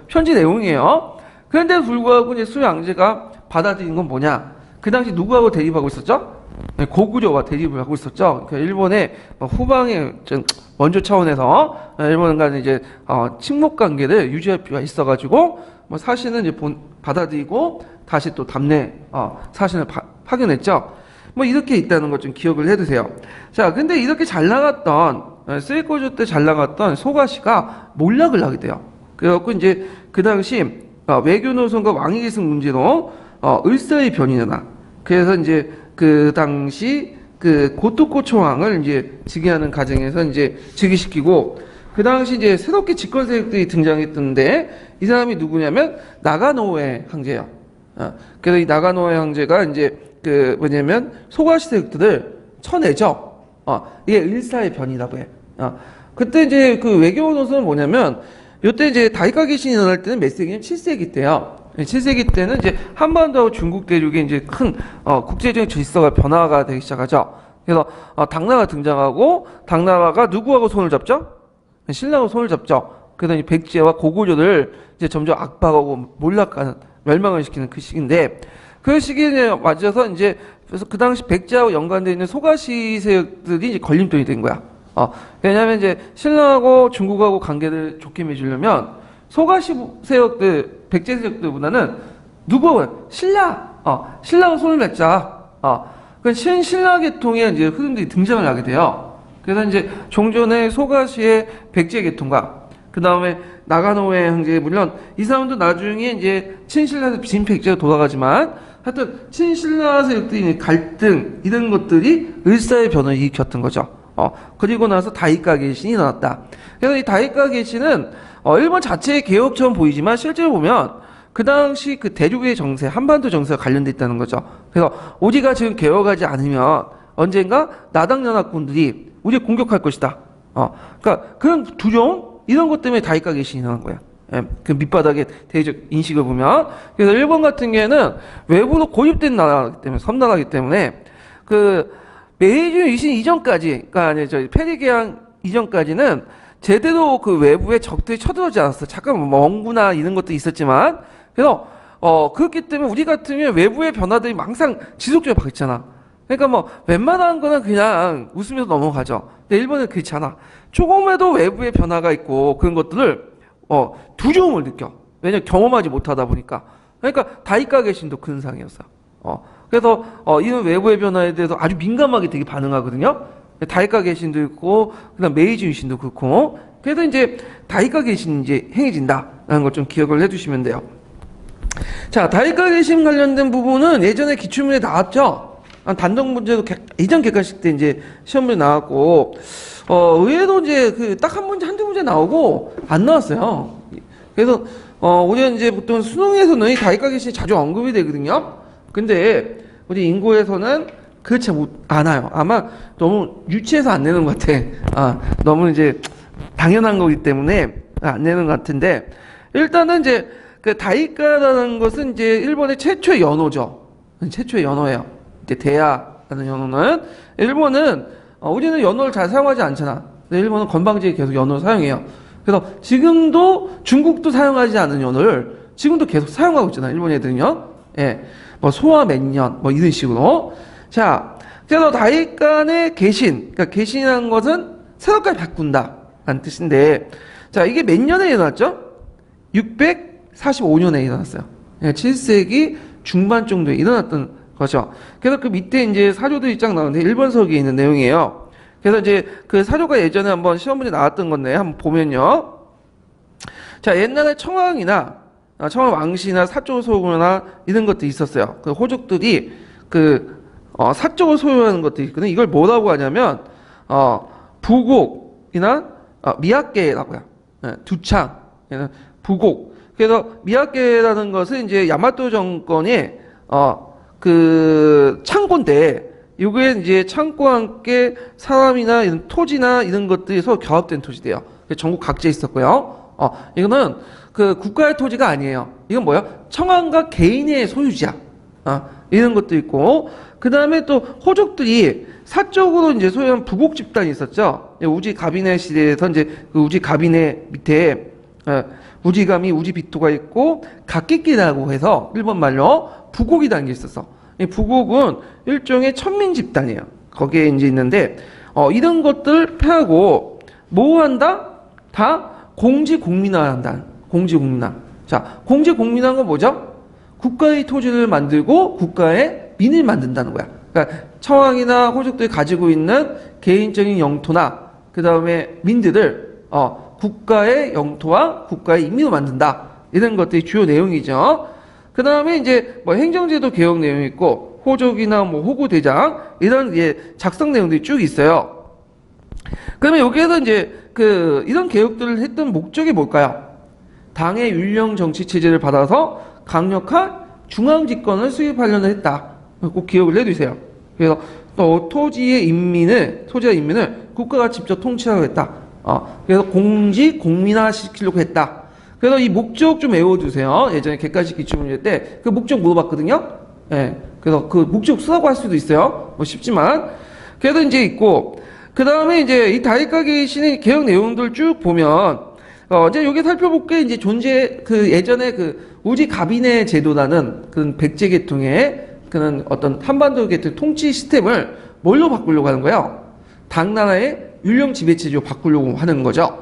[SPEAKER 1] 편지 내용이에요. 그런데 불구하고 이제 수양제가 받아들인 건 뭐냐? 그 당시 누구하고 대립하고 있었죠? 고구려와 대립을 하고 있었죠. 그러니까 일본의 후방의 원조 차원에서 일본과 이제 침묵 관계를 유지할 필요가 있어가지고 사신은 이제 받아들이고 다시 또 사신을 파견했죠. 이렇게 있다는 것 좀 기억을 해두세요. 자, 근데 이렇게 잘 나갔던 세이코조 때 잘 나갔던 소가시가 몰락을 하게 돼요. 그래갖고 이제 그 당시 외교 노선과 왕위 계승 문제로 을사의 변이 일어나. 그래서 이제 그 당시 그 고토코 초왕을 이제 즉위하는 과정에서 이제 즉위시키고 그 당시 이제 새롭게 집권 세력들이 등장했던데 이 사람이 누구냐면 나가노우에 황제예요. 그래서 이 나가노우에 황제가 이제 소가시 세력들을 쳐내죠. 이게 을사의 변이라고 해. 그때 이제 그 외교 노선은 뭐냐면 요때 이제 다이카 개신이 일어날 때는 몇 세기냐면 7세기 때요. 7세기 때는 이제 한반도하고 중국 대륙에 이제 큰 국제적인 질서가 변화가 되기 시작하죠. 그래서 당나라가 등장하고 당나라가 누구하고 손을 잡죠? 신라하고 손을 잡죠. 그래서 이 백제와 고구려를 이제 점점 압박하고 몰락하는 멸망을 시키는 그 시기인데 그 시기에 맞아서 이제 그래서 그 당시 백제하고 연관되어 있는 소가시 세력들이 이제 걸림돌이 된 거야. 왜냐하면 이제 신라하고 중국하고 관계를 좋게 맺으려면 소가시 세력들, 백제 세력들보다는 누구하고 신라하고 손을 맺자. 그 신라 계통의 이제 흐름들이 등장을 하게 돼요. 그래서 이제 종전의 소가시의 백제 계통과 그 다음에 나가노의 황제 물론 이 사람도 나중에 이제 친신라에서 진백제가 돌아가지만 하여튼 친신라 세력들이 갈등 이런 것들이 을사의 변을 일으켰던 거죠. 그리고 나서 다이카 개신이 일어났다. 그래서 이 다이카 개신은 일본 자체의 개혁처럼 보이지만 실제로 보면 그 당시 그 대륙의 정세, 한반도 정세가 관련돼 있다는 거죠. 그래서 우리가 지금 개혁하지 않으면 언젠가 나당 연합군들이 우리를 공격할 것이다. 그러니까 그런 두려움 이런 것 때문에 다이카 개신이 일어난 거야. 그 밑바닥의 대외적 인식을 보면 그래서 일본 같은 경우에는 외부로 고립된 나라이기 때문에 섬나라이기 때문에 그 메이지 유신 이전까지 그러니까 저희 페리계양 이전까지는 제대로 그 외부의 적들이 쳐들어오지 않았어. 잠깐 멍구나 이런 것도 있었지만 그래서 그렇기 때문에 우리 같은 경우에 외부의 변화들이 항상 지속적으로 바뀌잖아. 그러니까 웬만한 거는 그냥 웃으면서 넘어가죠. 근데 일본은 그렇지 않아. 조금에도 외부의 변화가 있고 그런 것들을 두려움을 느껴. 왜냐면 경험하지 못하다 보니까. 그러니까 다이카 개신도 그 현상이었어. 그래서 이런 외부의 변화에 대해서 아주 민감하게 되게 반응하거든요. 다이카 개신도 있고 그다음 메이지 유신도 그렇고. 그래서 이제 다이카 개신이 이제 행해진다라는 걸 좀 기억을 해두시면 돼요. 자, 다이카 개신 관련된 부분은 예전에 기출문제 나왔죠. 단독 문제도 이전 객관식 때 이제 시험 문제 나왔고, 의외로 이제 그 딱 한 문제 한두 문제 나오고 안 나왔어요. 그래서 우리가 이제 보통 수능에서는 이 다이카 개신이 자주 언급이 되거든요. 근데 우리 인고에서는 그렇지 않아요. 아마 너무 유치해서 안 내는 것 같아. 너무 이제 당연한 거기 때문에 안 내는 것 같은데, 일단은 이제 그 다이카라는 것은 이제 일본의 최초의 연호죠. 최초의 연호예요. 이제 대야라는 연호는 일본은 우리는 연호를 잘 사용하지 않잖아. 근데 일본은 건방지게 계속 연호를 사용해요. 그래서 지금도 중국도 사용하지 않은 연호를 지금도 계속 사용하고 있잖아요. 일본 애들은요. 예, 뭐 소화 몇 년, 뭐 이런 식으로. 자, 그래서 다이칸의 개신, 그러니까 개신이라는 것은 새롭게 바꾼다라는 뜻인데, 자, 이게 몇 년에 일어났죠? 645년에 일어났어요. 7세기 중반 정도에 일어났던 거죠. 그래서 그 밑에 이제 사조들이 쫙 나오는데 일본서기에 있는 내용이에요. 그래서 이제 그 사조가 예전에 한번 시험 문제 나왔던 건데 한번 보면요. 자, 옛날에 청왕이나 청왕 왕씨나 사조소나 이런 것들이 있었어요. 그 호족들이 그 사적을 소유하는 것들이 있거든요. 이걸 뭐라고 하냐면 부곡이나 미야케라고요. 두창, 부곡. 그래서 미야케라는 것은 이제 야마토 정권의 그 창고인데, 이게 이제 창고와 함께 사람이나 이런 토지나 이런 것들이 서로 결합된 토지대요. 전국 각지에 있었고요. 이거는 그 국가의 토지가 아니에요. 이건 뭐야? 청왕과 개인의 소유지야. 이런 것도 있고, 그 다음에 또 호족들이 사적으로 이제 소유한 부곡 집단이 있었죠. 우지 가비네 시대에서 이제 그 우지 가비네 밑에 우지가미, 우지비토가 있고 각기끼라고 해서 일본 말로 부곡이라는 게 있었어. 이 부곡은 일종의 천민 집단이에요. 거기에 이제 있는데 이런 것들 폐하고 뭐 한다? 다 공지공민화한다. 공지공민화. 자, 공지공민화한 건 뭐죠? 국가의 토지를 만들고 국가의 민을 만든다는 거야. 그러니까 청왕이나 호족들이 가지고 있는 개인적인 영토나 그 다음에 민들을 국가의 영토와 국가의 인민으로 만든다. 이런 것들이 주요 내용이죠. 그 다음에 이제 뭐 행정제도 개혁 내용이 있고 호족이나 뭐 호구대장 이런 작성 내용들이 쭉 있어요. 그러면 여기에서 이제 그 이런 개혁들을 했던 목적이 뭘까요? 당의 율령 정치 체제를 받아서 강력한 중앙 집권을 수립하려는 했다. 꼭 기억을 해두세요. 그래서 또 토지와 인민을 국가가 직접 통치하려고 했다. 그래서 공민화 시키려고 했다. 그래서 이 목적 좀 외워두세요. 예전에 객관식 기출문제 때 그 목적 물어봤거든요. 예. 그래서 그 목적 쓰라고 할 수도 있어요. 뭐 쉽지만. 그래도 이제 있고, 그 다음에 이제 이 다이카 개신의 개혁 내용들 쭉 보면, 이제 여기 살펴볼 게 이제 그 예전에 그 우지 가비네 제도라는 그런 백제 계통의 그런 어떤 한반도 계통 통치 시스템을 뭘로 바꾸려고 하는 거예요? 당나라의 율령 지배체제로 바꾸려고 하는 거죠.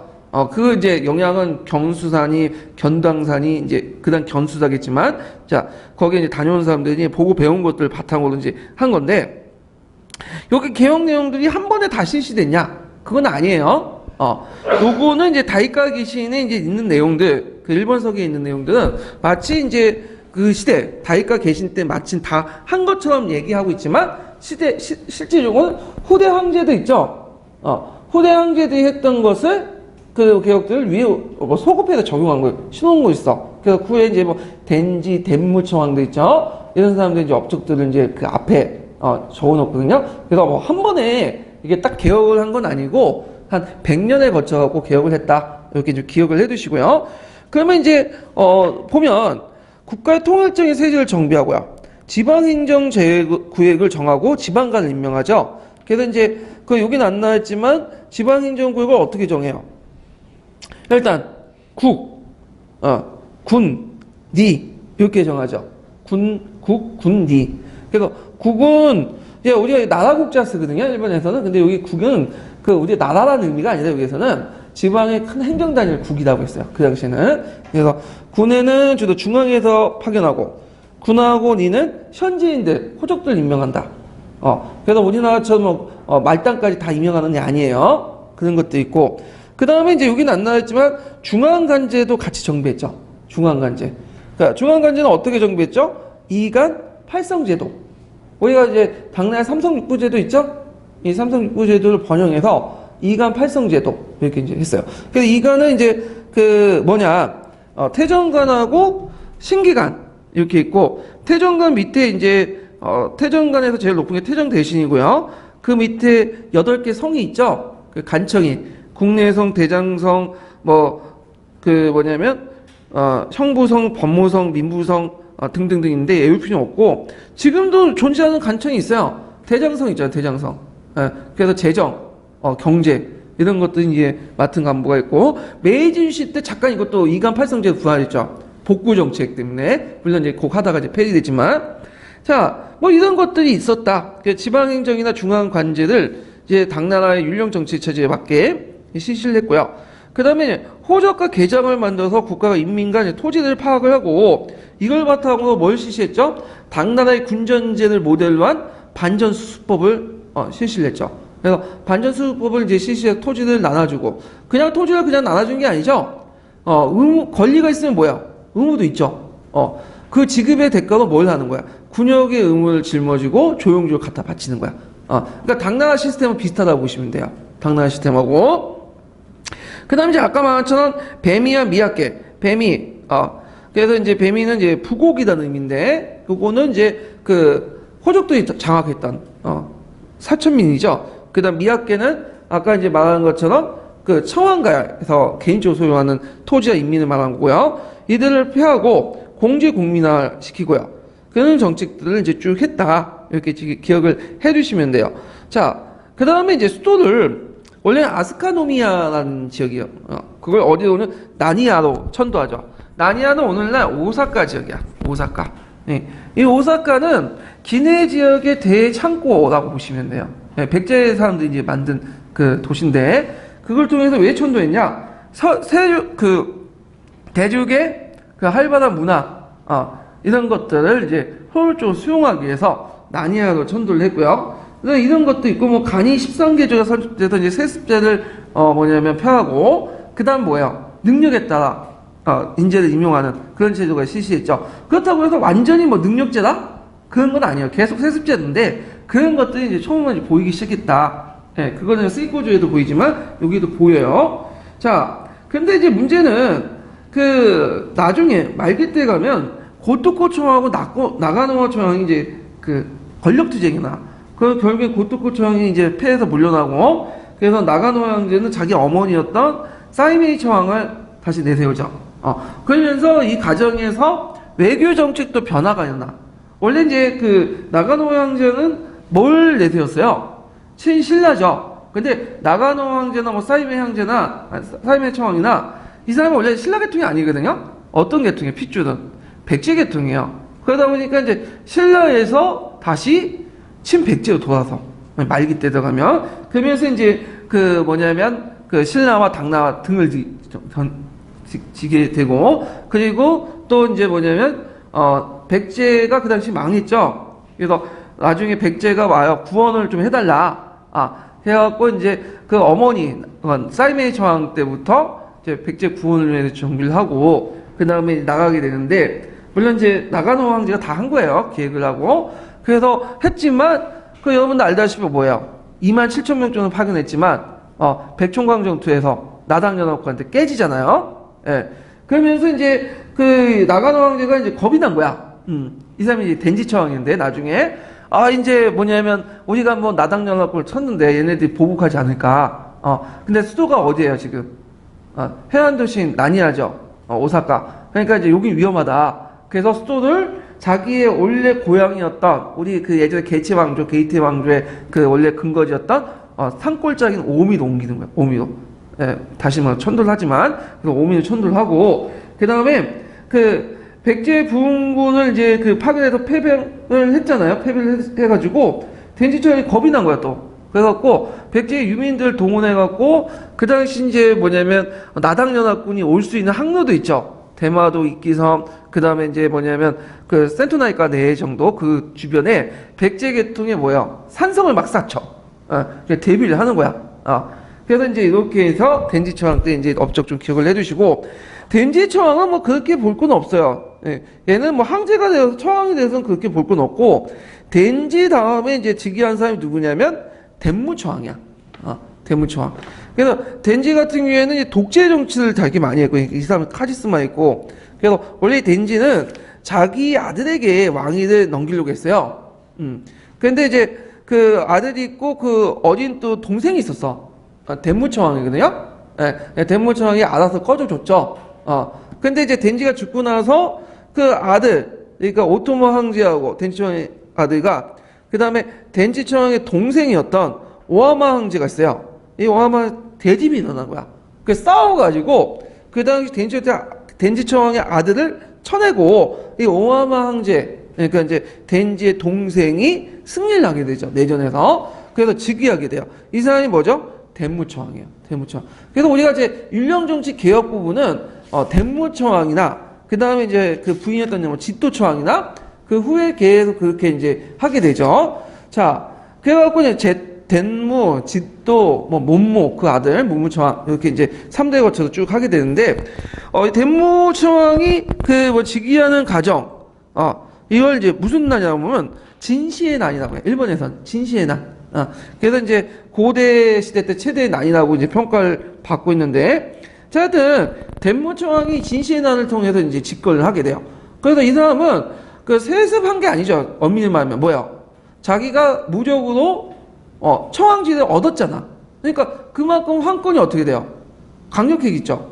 [SPEAKER 1] 그 이제 영향은 경수산이, 견당산이 이제 그다음 견수사겠지만, 자, 거기에 이제 다녀온 사람들이 보고 배운 것들 바탕으로 이제 한 건데, 여기 개혁 내용들이 한 번에 다 실시됐냐? 그건 아니에요. 요거는 이제 다이카 개신에 이제 있는 내용들, 그 일본서기에 있는 내용들은 마치 이제 그 시대, 다이카 개신 때 마침 다 한 것처럼 얘기하고 있지만, 실제적으로는 후대 황제도 있죠. 후대 황제들이 했던 것을 그 개혁들을 위에 뭐 소급해서 적용한 거, 신호한 거 있어. 그래서 후에 이제 뭐 덴지, 덴무청왕도 있죠. 이런 사람들 이제 업적들을 이제 그 앞에 적어놓거든요. 그래서 뭐 한 번에 이게 딱 개혁을 한 건 아니고 한 100년에 걸쳐갖고 개혁을 했다. 이렇게 좀 기억을 해두시고요. 그러면 이제 보면 국가의 통일적인 세제를 정비하고요. 지방행정 구획을 정하고 지방관을 임명하죠. 그래서 이제 그 여기는 안 나왔지만 지방행정 구획을 어떻게 정해요? 일단 군, 니 이렇게 정하죠. 군, 니. 그래서 국은 이제 우리가 나라 국자 쓰거든요. 일본에서는. 근데 여기 국은 그 우리 나라라는 의미가 아니라 여기에서는 지방의 큰 행정 단위를 국이라고 했어요. 그 당시에는. 그래서 군에는 주로 중앙에서 파견하고 군하고 니는 현지인들, 호족들 임명한다. 그래서 우리나라처럼 말단까지 다 임명하는 게 아니에요. 그런 것도 있고. 그 다음에 이제 여기는 안 나왔지만 중앙간제도 같이 정비했죠. 중앙간제. 그러니까 중앙간제는 어떻게 정비했죠? 이간 팔성제도. 우리가 이제 당나라 삼성육부제도 있죠? 이 삼성육부제도를 번영해서 이간 팔성제도 이렇게 이제 했어요. 그래서 이간은 이제 태정관하고 신기관 이렇게 있고, 태정관 밑에 이제 태정관에서 제일 높은 게 태정대신이고요. 그 밑에 8개 성이 있죠. 그 간청이 국내성, 대장성, 형부성, 법무성, 민부성 등등등인데 외울 필요 없고, 지금도 존재하는 간청이 있어요. 대장성 있잖아요. 대장성. 그래서 재정, 경제 이런 것들이 이제 맡은 간부가 있고, 메이지 시대 때 잠깐 이것도 이간 팔성제 부활했죠. 복구 정책 때문에 물론 이제 곡 하다가 이제 폐지됐지만, 자, 이런 것들이 있었다. 지방행정이나 중앙관제를 이제 당나라의 율령 정치 체제에 맞게 실시를 했고요. 그 다음에 호적과 계장을 만들어서 국가가 인민과 이제 토지를 파악을 하고, 이걸 바탕으로 뭘 실시했죠? 당나라의 군전제를 모델로 한 반전수수법을 실시를 했죠. 그래서 반전수수법을 이제 실시해서 토지를 나눠주고, 그냥 토지를 그냥 나눠준 게 아니죠. 권리가 있으면 뭐야? 의무도 있죠. 그 지급의 대가로 뭘 하는 거야? 군역의 의무를 짊어지고 조용조용 갖다 바치는 거야. 그러니까 당나라 시스템은 비슷하다고 보시면 돼요. 당나라 시스템하고. 그 다음에 이제 아까 말한 것처럼 뱀이와 미약계. 뱀이, 그래서 이제 뱀이는 이제 부곡이라는 의미인데, 그거는 이제 호족들이 장악했던, 사천민이죠. 그 다음 미약계는 아까 이제 말한 것처럼 청왕가에서 개인적으로 소유하는 토지와 인민을 말한 거고요. 이들을 폐하고 공제 공민화 시키고요. 그런 정책들을 이제 쭉 했다. 이렇게 기억을 해 두시면 돼요. 자, 그 다음에 이제 수도를, 원래 아스카노미아라는 지역이요. 그걸 어디로는 나니아로 천도하죠. 나니아는 오늘날 오사카 지역이야. 오사카. 네. 이 오사카는 기내 지역의 대창고라고 보시면 돼요. 네, 백제 사람들이 이제 만든 그 도시인데, 그걸 통해서 왜 천도했냐? 대륙의 활발한 문화, 이런 것들을 이제 효율적으로 수용하기 위해서 나니아로 천도를 했고요. 이런 것도 있고, 간이 13개조가 설립돼서 이제 세습제를 폐하고, 그 다음 뭐예요? 능력에 따라 인재를 임용하는 그런 제도가 실시했죠. 그렇다고 해서 완전히 능력제다? 그런 건 아니에요. 계속 세습제인데, 그런 것들이 이제 처음에 보이기 시작했다. 네, 그거는 쓰이코주에도 보이지만 여기도 보여요. 자, 근데 이제 문제는 나중에 말기 때 가면 고토코초항하고 나가노와초항이 이제 권력투쟁이 나. 결국에 고토코초항이 이제 패해서 물러나고, 그래서 나가노 황제는 자기 어머니였던 사이메이 초항을 다시 내세우죠. 그러면서 이 과정에서 외교 정책도 변화가 일어나. 원래 이제 나가노 황제는 뭘 내세웠어요? 친신라죠. 근데 나가노 황제나 사이메이 황제나 사이메이 초왕이나 이 사람은 원래 신라 계통이 아니거든요. 어떤 계통이에요? 핏줄은 백제 계통이에요. 그러다 보니까 이제 신라에서 다시 친백제로 돌아서 말기 때 들어가면, 그러면서 이제 신라와 당나라 등을 지게 되고, 그리고 또 이제 백제가 그 당시 망했죠. 그래서 나중에 백제가 와요. 구원을 좀 해달라. 해갖고 이제 어머니, 사이메이 초왕 때부터 이제 백제 구원을 위해서 준비를 하고, 그 다음에 나가게 되는데, 물론 이제 나가노 황제가 다 한 거예요. 기획을 하고. 그래서 했지만, 여러분들 알다시피 뭐예요? 27,000명 정도 파견했지만, 백총광 전투에서 나당연합군한테 깨지잖아요. 예. 그러면서 이제 나가노 황제가 이제 겁이 난 거야. 이 사람이 이제 덴지처왕인데, 나중에. 이제 우리가 나당연합군을 쳤는데 얘네들이 보복하지 않을까. 근데 수도가 어디예요, 지금? 해안 도시인 나니아죠. 오사카. 그러니까 이제 여기 위험하다. 그래서 수도를 자기의 원래 고향이었던, 우리 예전에 게이트 왕조의 원래 근거지였던, 산골짜기인 오미로 옮기는 거예요. 오미로. 예, 다시 천도를 하지만, 그래서 오미로 천도를 하고, 그 다음에 백제 부흥군을 이제 파견해서 패배를 했잖아요. 패배를 해가지고 덴지처형이 겁이 난 거야 또. 그래갖고 백제 유민들 동원해갖고 그 당시 이제 나당연합군이 올 수 있는 항로도 있죠. 대마도 이끼섬, 그 다음에 이제 뭐냐면 그 센토나이카 내 정도 그 주변에 백제 계통의 뭐야 산성을 막 쌓쳐. 대비를 하는 거야. 그래서 이제 이렇게 해서 den지처왕 때 이제 업적 좀 기억을 해두시고, den지처왕은 뭐 그렇게 볼 건 없어요. 예, 얘는 뭐 황제가 되어서 처왕이 돼서는 그렇게 볼 건 없고, den지 다음에 이제 즉위한 사람이 누구냐면 den무처왕이야. den무처왕. 그래서 den지 같은 경우에는 이제 독재 정치를 되게 많이 했고, 이 사람은 카리스마 있고, 그래서 원래 den지는 자기 아들에게 왕위를 넘기려고 했어요. 근데 이제 그 아들이 있고 그 어린 또 동생이 있었어. den무처왕이거든요. 예, den무처왕이 알아서 꺼줘줬죠. 근데 이제 den지가 죽고 나서 그 아들, 그러니까 오토모 황제하고 den지처왕의 아들과 그 다음에 den지처왕의 동생이었던 오하마 황제가 있어요. 이 오하마 대집이 일어난 거야. 그래서 싸워가지고 그 당시 den지처왕의 아들을 쳐내고 이 오하마 황제, 그러니까 이제 den지의 동생이 승리를 하게 되죠. 내전에서. 그래서 즉위하게 돼요. 이 사람이 뭐죠? den무처왕이에요. den무처왕. 그래서 우리가 이제 율령정치 개혁 부분은 den무처왕이나 그 다음에 이제 그 부인이었던 지도처왕이나 그 후에 계속 그렇게 이제 하게 되죠. 자, 그래갖고 이제 den무, 지도, 뭐 문무 그 아들 문무처왕 이렇게 이제 3대 거쳐서 쭉 하게 되는데, den무처왕이 그 뭐 즉위하는 과정, 이걸 이제 무슨 날이냐면 진시의 난이라고 해요. 일본에선 진시의 난. 그래서 이제 고대 시대 때 최대의 난이라고 이제 평가를 받고 있는데, 자, 하여튼 den무처왕이 진시의 난을 통해서 이제 집권을 하게 돼요. 그래서 이 사람은 그 세습한 게 아니죠. 엄밀히 말하면 뭐야? 자기가 무적으로 처왕지를 얻었잖아. 그러니까 그만큼 황권이 어떻게 돼요? 강력해지죠.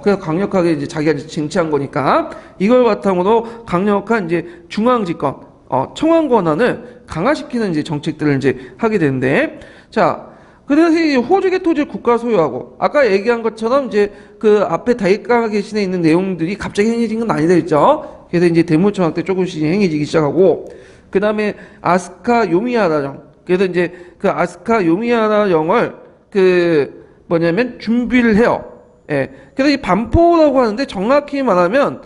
[SPEAKER 1] 그래서 강력하게 이제 자기가 이제 쟁취한 거니까 이걸 바탕으로 강력한 이제 중앙집권, 청왕 권한을 강화시키는 이제 정책들을 이제 하게 되는데, 자, 그래서 이 호주계 토지를 국가 소유하고, 아까 얘기한 것처럼 이제 그 앞에 다이카 계신에 있는 내용들이 갑자기 행해진 건 아니다 했죠. 그래서 이제 den무처왕 때 조금씩 행해지기 시작하고, 그 다음에 아스카 요미야라령, 그래서 이제 그 아스카 요미야라령을 그 뭐냐면 준비를 해요. 예. 그래서 이 반포라고 하는데 정확히 말하면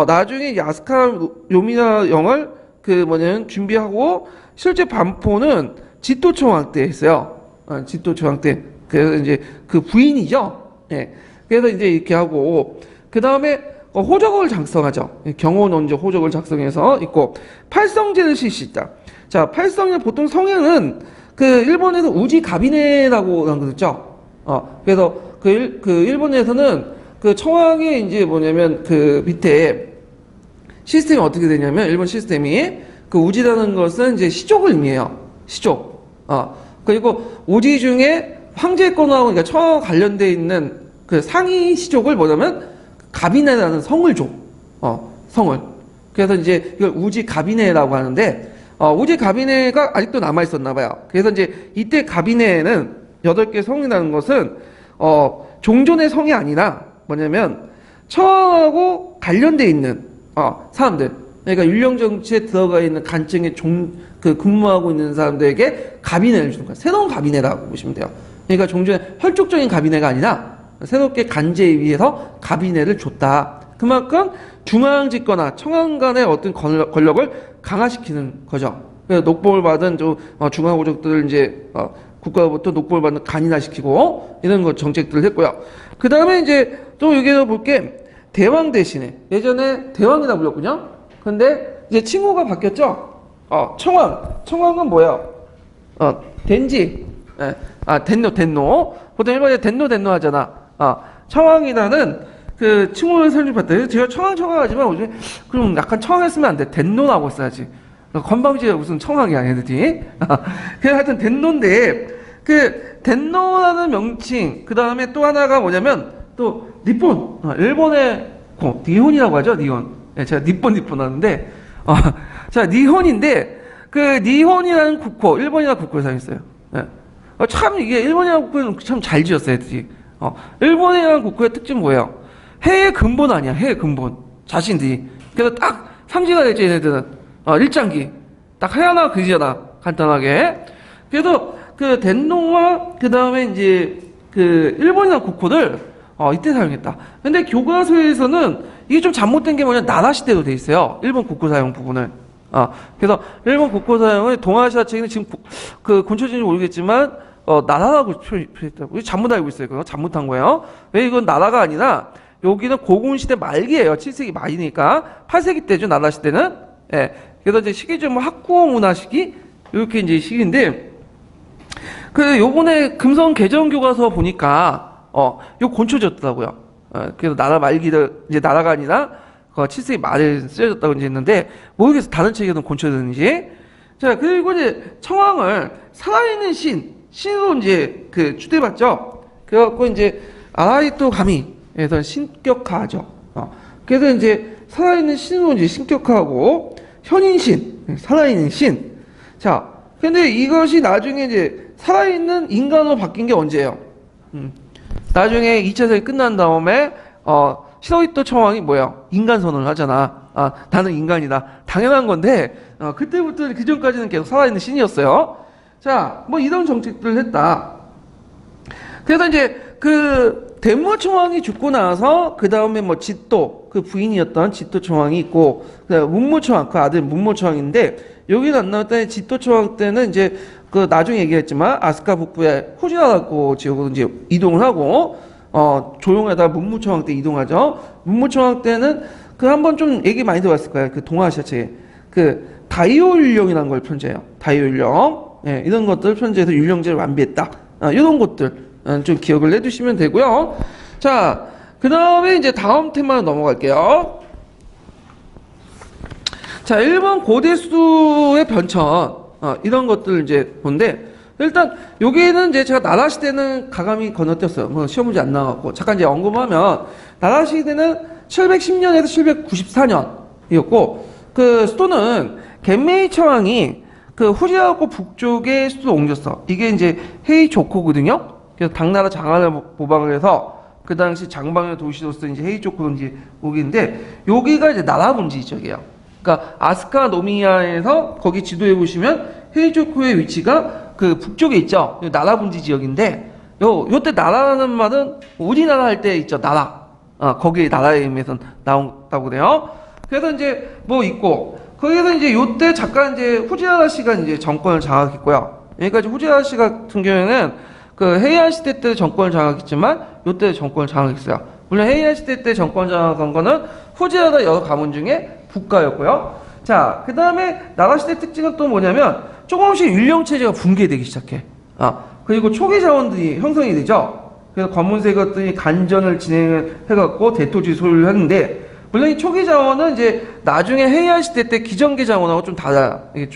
[SPEAKER 1] 나중에 이 아스카 요미야령을 그 뭐냐면 준비하고 실제 반포는 지도처왕 때 했어요. 지도처왕 때. 그래서 이제 그 부인이죠. 예. 그래서 이제 이렇게 하고 그 다음에 호적을 작성하죠. 경호논조 호적을 작성해서 있고, 팔성제를 실시했다. 자, 팔성제 보통 성에는 그 일본에서 우지 가비네라고 하는 거 있죠. 그래서 그 일본에서는 그 청왕의 이제 뭐냐면 그 밑에 시스템이 어떻게 되냐면, 일본 시스템이 그 우지라는 것은 이제 시족을 의미해요. 시족. 그리고 우지 중에 황제권하고 그러니까 청왕과 관련돼 있는 그 상위 시족을 뭐냐면 가비네라는 성을 줘. 성을. 그래서 이제 이걸 우지 가비네라고 하는데, 우지 가비네가 아직도 남아있었나 봐요. 그래서 이제 이때 가비네는 8개 성이라는 것은, 종존의 성이 아니라 뭐냐면, 청하고 관련돼 있는, 사람들. 그러니까 율령정치에 들어가 있는 간증에 근무하고 있는 사람들에게 가비네를 주는 거예요. 새로운 가비네라고 보시면 돼요. 그러니까 종전의 혈족적인 가비네가 아니라, 새롭게 간제에 의해서 가비네를 줬다. 그만큼 중앙집권화, 청왕 간의 어떤 권력을 강화시키는 거죠. 그래서 녹봉을 받은 중앙호족들을 이제 국가로부터 녹봉을 받는 간인화시키고 이런 거 정책들을 했고요. 그 다음에 이제 또 여기서 볼게 대왕 대신에, 예전에 대왕이라 불렀군요. 근데 이제 칭호가 바뀌었죠. 청왕은 뭐야? den지. den노. 보통 일본에 den노 하잖아. 청왕이라는 그 칭호를 설립했다. 제가 청왕하지만 요즘에 그럼 약간 청왕했으면 안 돼. den노라고 써야지. 건방지가 무슨 청왕이 아니지. 그래서 하여튼 den노인데, 그 den노라는 명칭, 그 다음에 또 하나가 뭐냐면 또 니폰, 일본의 니혼이라고 하죠. 니혼. 네, 제가 니폰 하는데, 자, 니혼인데 그 니혼이라는 국호, 일본이라는 국호를 사용했어요. 네. 참 이게 일본이라는 국호는 참 잘 지었어요, 애들이. 일본이라는 국호의 특징 뭐예요? 해의 근본 아니야, 해의 근본. 자신들이. 그래서 딱 삼지가 됐죠, 얘네들은. 일장기. 딱 하나 그지잖아, 간단하게. 그래서 그 den노와 그 다음에 이제 그 일본이라는 국호를 이때 사용했다. 근데 교과서에서는 이게 좀 잘못된 게 뭐냐, 나라 시대로 돼 있어요. 일본 국고 사용 부분을. 그래서 일본 국고 사용을 동아시아 책에는 지금 그 곤쳐진지 모르겠지만 나라라고 표했다고. 이거 잘못 알고 있어요. 그거 잘못한 거예요. 왜 이건 나라가 아니라 여기는 고군 시대 말기예요. 7세기 말이니까 8세기 때죠. 나라 시대는. 예. 그래서 이제 시기적으로 학구어 문화 시기 이렇게 이제 시기인데 요번에 금성 개정 교과서 보니까 이거 곤쳐졌더라고요. 그래서 나라 말기를 이제 나라가 아니라 7세기 말에 쓰여졌다고 이제 했는데 모르겠어. 다른 책에는 곤쳐졌는지. 자, 그리고 이제 청왕을 살아있는 신으로 이제 추대받죠. 그래갖고 이제 아라이토 가미에서 신격화하죠. 그래서 이제 살아있는 신으로 이제 신격화하고 현인신, 살아있는 신. 자, 근데 이것이 나중에 이제 살아있는 인간으로 바뀐 게 언제예요? 나중에 2차 세계 끝난 다음에 시로히토 청왕이 뭐야? 인간 선언을 하잖아. 나는 인간이다. 당연한 건데 그때부터 그 전까지는 계속 살아있는 신이었어요. 자, 뭐 이런 정책들을 했다. 그래서 이제 대무 청왕이 죽고 나서 그 다음에 뭐 지또 그 부인이었던 지또 청왕이 있고 문무 청왕 그 아들 문무 청왕인데 여기는 안 나왔더니 지또 청왕 때는 이제 나중에 얘기했지만 아스카 북부에 후지라고 지역으로 이제 이동을 하고 조용하다 문무 청왕 때 이동하죠. 문무 청왕 때는 한번 좀 얘기 많이 들어봤을 거예요. 동아시아 책에 다이오 율령이라는 걸 편제해요. 다이오 율령. 예, 이런 것들 편제해서 율령제를 완비했다. 이런 것들 좀 기억을 해두시면 되고요. 자, 그 다음에 이제 다음 테마로 넘어갈게요. 자, 일본 고대 수도의 변천 이런 것들 이제 본데 일단 여기는 이제 제가 나라 시대는 가감히 건너뛰었어요. 뭐 시험 문제 안 나왔고 잠깐 이제 언급하면 나라 시대는 710년에서 794년이었고 수도는 겐메이 청왕이 후지라고 북쪽의 수도 옮겼어. 이게 이제 헤이조코거든요. 그래서 당나라 장안을 모방을 해서 그 당시 장방의 도시로서 이제 헤이조코로 이제 오기인데 여기가 이제 나라 분지 지역이에요. 그러니까 아스카 노미야에서 거기 지도에 보시면 헤이조코의 위치가 북쪽에 있죠. 나라 분지 지역인데 요때 나라라는 말은 우리나라 할 때 있죠. 나라. 거기 나라의 의미에서 나온다고 그래요. 그래서 이제 뭐 있고 거기서 이제 요때 잠깐 이제 후지하라 씨가 이제 정권을 장악했고요. 여기까지 후지하라 씨 같은 경우에는 헤이안 시대 때 정권을 장악했지만 요때 정권을 장악했어요. 물론 헤이안 시대 때 정권 장악한 거는 후지하라 여러 가문 중에 북가였고요. 자, 그 다음에 나라 시대 특징은 또 뭐냐면 조금씩 율령 체제가 붕괴되기 시작해. 그리고 초기 자원들이 형성이 되죠. 그래서 검은색 것들이 간전을 진행을 해갖고 대토지 소유를 하는데 물론 이 초기 자원은 이제 나중에 헤이안 시대 때 기정계 자원하고 좀 달라요. 이게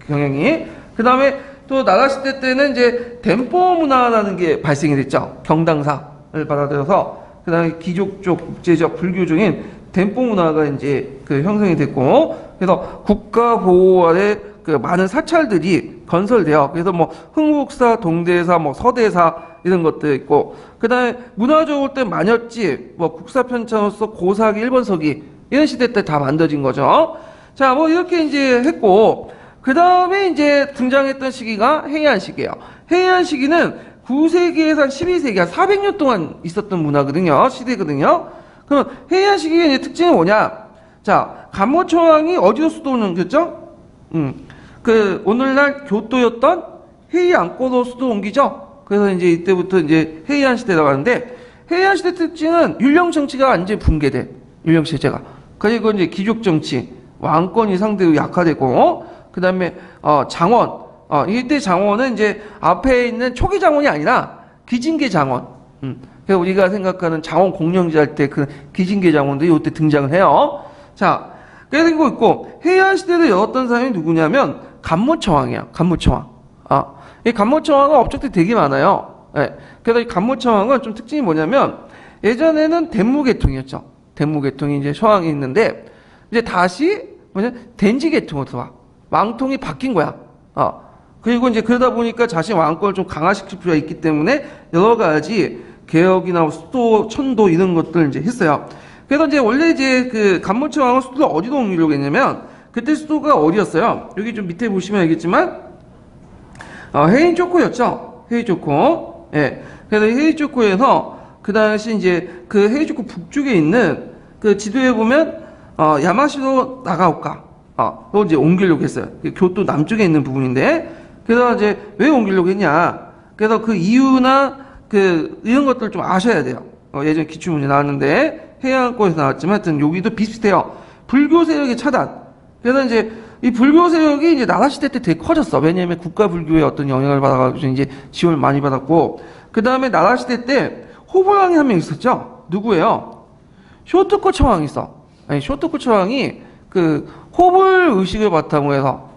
[SPEAKER 1] 경향이. 그 다음에 또 나라 시대 때는 이제 덴포 문화라는 게 발생이 됐죠. 경당사를 받아들여서 그 다음에 기족적, 국제적, 불교적인 덴포 문화가 이제 형성이 됐고 그래서 국가 보호 아래 많은 사찰들이 건설돼요. 그래서 뭐 흥국사, 동대사, 뭐 서대사 이런 것도 있고 그 다음에 문화적으로 때 만엽지, 뭐 국사편찬으로서 고사기, 일본서기 이런 시대 때 다 만들어진 거죠. 자, 뭐 이렇게 이제 했고 그 다음에 이제 등장했던 시기가 헤이안 시기예요. 헤이안 시기는 9세기에서 한 12세기, 한 400년 동안 있었던 문화거든요. 시대거든요. 그럼 헤이안 시기의 이제 특징이 뭐냐? 자, 간모청왕이 어디로 수도를 옮겼죠? 오늘날 교토였던 헤이안권으로 수도 옮기죠. 그래서 이제 이때부터 이제 헤이안 시대라고 하는데 헤이안 시대 특징은 율령 정치가 완전히 붕괴돼. 율령 체제가. 그리고 이제 귀족 정치, 왕권이 상대로 약화되고 그 다음에 장원. 이때 장원은 이제 앞에 있는 초기 장원이 아니라 기진계 장원. 그래서 우리가 생각하는 장원 공령제 할 때 기진계 장원들이 이때 등장을 해요. 자, 그리고 있고 헤이안 시대를 열었던 사람이 누구냐면 간모청왕이야. 간모청왕. 이 간모청왕은 업적들이 되게 많아요. 예. 그래서 이 간모청왕은 좀 특징이 뭐냐면 예전에는 덴무계통이었죠. 덴무계통이 이제 청왕이 있는데 이제 다시 덴지계통으로 들어와. 왕통이 바뀐 거야. 그리고 이제 그러다 보니까 자신 왕권을 좀 강화시킬 필요가 있기 때문에 여러 가지 개혁이나 수도, 천도 이런 것들을 이제 했어요. 그래서 이제 원래 이제 간모청왕은 수도를 어디로 옮기려고 했냐면 그때 수도가 어디였어요? 여기 좀 밑에 보시면 알겠지만 헤이조코였죠. 헤이조코. 예. 그래서 헤이조코에서 그 당시 이제 그 헤이주쿠 북쪽에 있는 그 지도에 보면 야마시도 나가오카 또 이제 옮기려고 했어요. 교토 남쪽에 있는 부분인데 그래서 이제 왜 옮기려고 했냐? 그래서 그 이유나 그 이런 것들 좀 아셔야 돼요. 예전 기출문제 나왔는데 해양권에서 나왔지만 하여튼 여기도 비슷해요. 불교 세력의 차단. 그래서 이제 이 불교 세력이 이제 나라 시대 때 되게 커졌어. 왜냐면 국가 불교의 어떤 영향을 받아가지고 이제 지원을 많이 받았고, 그 다음에 나라 시대 때 호불왕이 한 명 있었죠. 누구예요? 쇼토코 처왕이 있어. 아니, 쇼토코 처왕이 그 호불 의식을 바탕으로 해서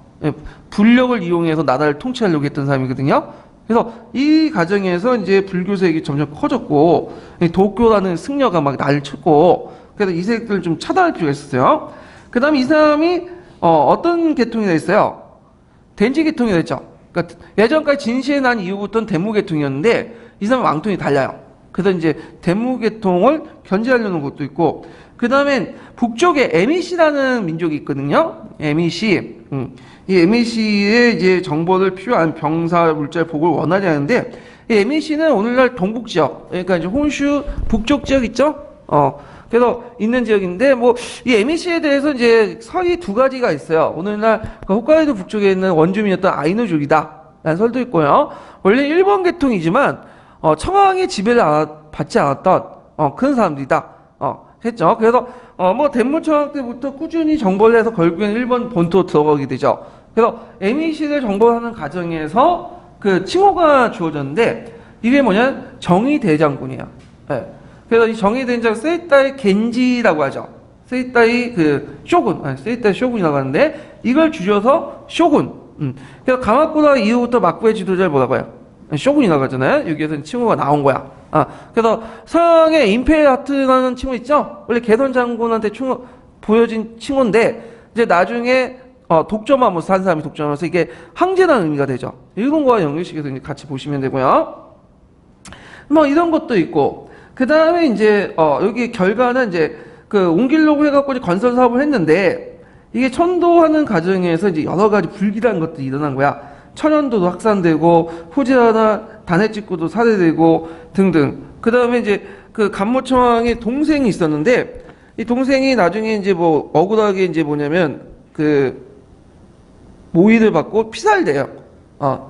[SPEAKER 1] 불력을 이용해서 나라를 통치하려고 했던 사람이거든요. 그래서 이 과정에서 이제 불교 세력이 점점 커졌고, 도쿄라는 승려가 막 난리를 쳤고, 그래서 이 세력들을 좀 차단할 필요가 있었어요. 그 다음에 이 사람이 어떤 계통이 됐어요? 덴지 계통이 됐죠. 그러니까 예전까지 진시에 난 이후부터는 데무 계통이었는데 이 사람은 왕통이 달라요. 그래서 이제 데무 계통을 견제하려는 것도 있고, 그 다음에 북쪽에 에미시라는 민족이 있거든요. 에미시. 이 에미시의 이제 정보를 필요한 병사, 물자, 복을 원하지 않는데, 이 에미시는 오늘날 동북 지역, 그러니까 이제 혼슈 북쪽 지역 있죠? 그래서 있는 지역인데, 이 에미시에 대해서 이제 설이 두 가지가 있어요. 오늘날 그 홋카이도 북쪽에 있는 원주민이었던 아이누족이다 라는 설도 있고요. 원래 일본 계통이지만, 청왕의 지배를 받지 않았던, 그런 사람들이다. 했죠. 그래서, 덴무청왕 때부터 꾸준히 정벌을 해서 결국엔 일본 본토 들어가게 되죠. 그래서 에미시를 정벌하는 과정에서 그 칭호가 주어졌는데, 이게 뭐냐면 정의대장군이에요. 네. 그래서 이 정의대장 세이타이 겐지라고 하죠. 세이타이 그 쇼군, 세이타이 쇼군이라고 하는데 이걸 줄여서 쇼군. 그래서 가마쿠라 이후부터 막부의 지도자를 뭐라고 해요? 쇼군이라고 하잖아요. 여기에서 칭호가 나온 거야. 그래서 서양의 임페라트라는 칭호 있죠? 원래 개선 장군한테 보여진 칭호인데 이제 나중에 독점하면서 한 사람이 독점하면서 이게 황제라는 의미가 되죠. 일본과 연결시켜서 이제 같이 보시면 되고요. 이런 것도 있고. 그 다음에 이제, 여기 결과는 이제, 옮기려고 해갖고 이제 건설 사업을 했는데, 이게 천도하는 과정에서 이제 여러 가지 불길한 것들이 일어난 거야. 천연도도 확산되고, 후지라나 단해직구도 살해되고, 등등. 그 다음에 이제, 그 간모청왕의 동생이 있었는데, 이 동생이 나중에 이제 억울하게 이제 뭐냐면, 모의를 받고 피살돼요.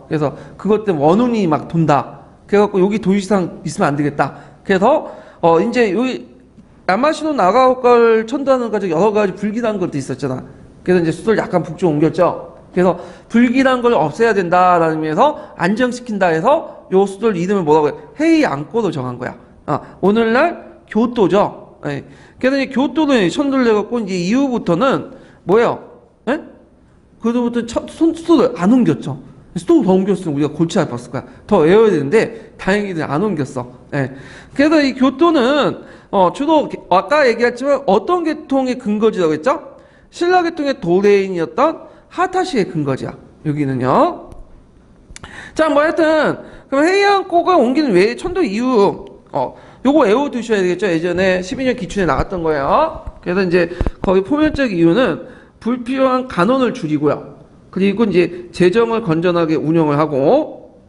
[SPEAKER 1] 그래서 그것 때문에 원운이 막 돈다. 그래갖고 여기 도시상 있으면 안 되겠다. 그래서 이제 여기 야마시노 나가오카를 천도하는 과정 여러 가지 불길한 것도 있었잖아. 그래서 이제 수도를 약간 북쪽 옮겼죠. 그래서 불길한 걸 없애야 된다라는 의미에서 안정시킨다 해서 요 수도를 이름을 뭐라고 해요? 헤이안코로 정한 거야. 오늘날 교토죠. 예. 그래서 이제 교토를 천도를 해갖고 이제 이후부터는 뭐예요? 예? 그로부터 수도를 안 옮겼죠. 수도 더 옮겼으면 우리가 골치 아팠을 거야. 더 외워야 되는데 다행히도 안 옮겼어. 예. 그래서 이 교토는 주로 아까 얘기했지만 어떤 계통의 근거지라고 했죠? 신라 계통의 도레인이었던 하타시의 근거지야. 여기는요. 자, 하여튼 그럼 헤이안코가 옮기는 왜 천도 이후 요거 외워두셔야 되겠죠. 예전에 12년 기출에 나왔던 거예요. 그래서 이제 거기 포면적 이유는 불필요한 간원을 줄이고요. 그리고 이제 재정을 건전하게 운영을 하고,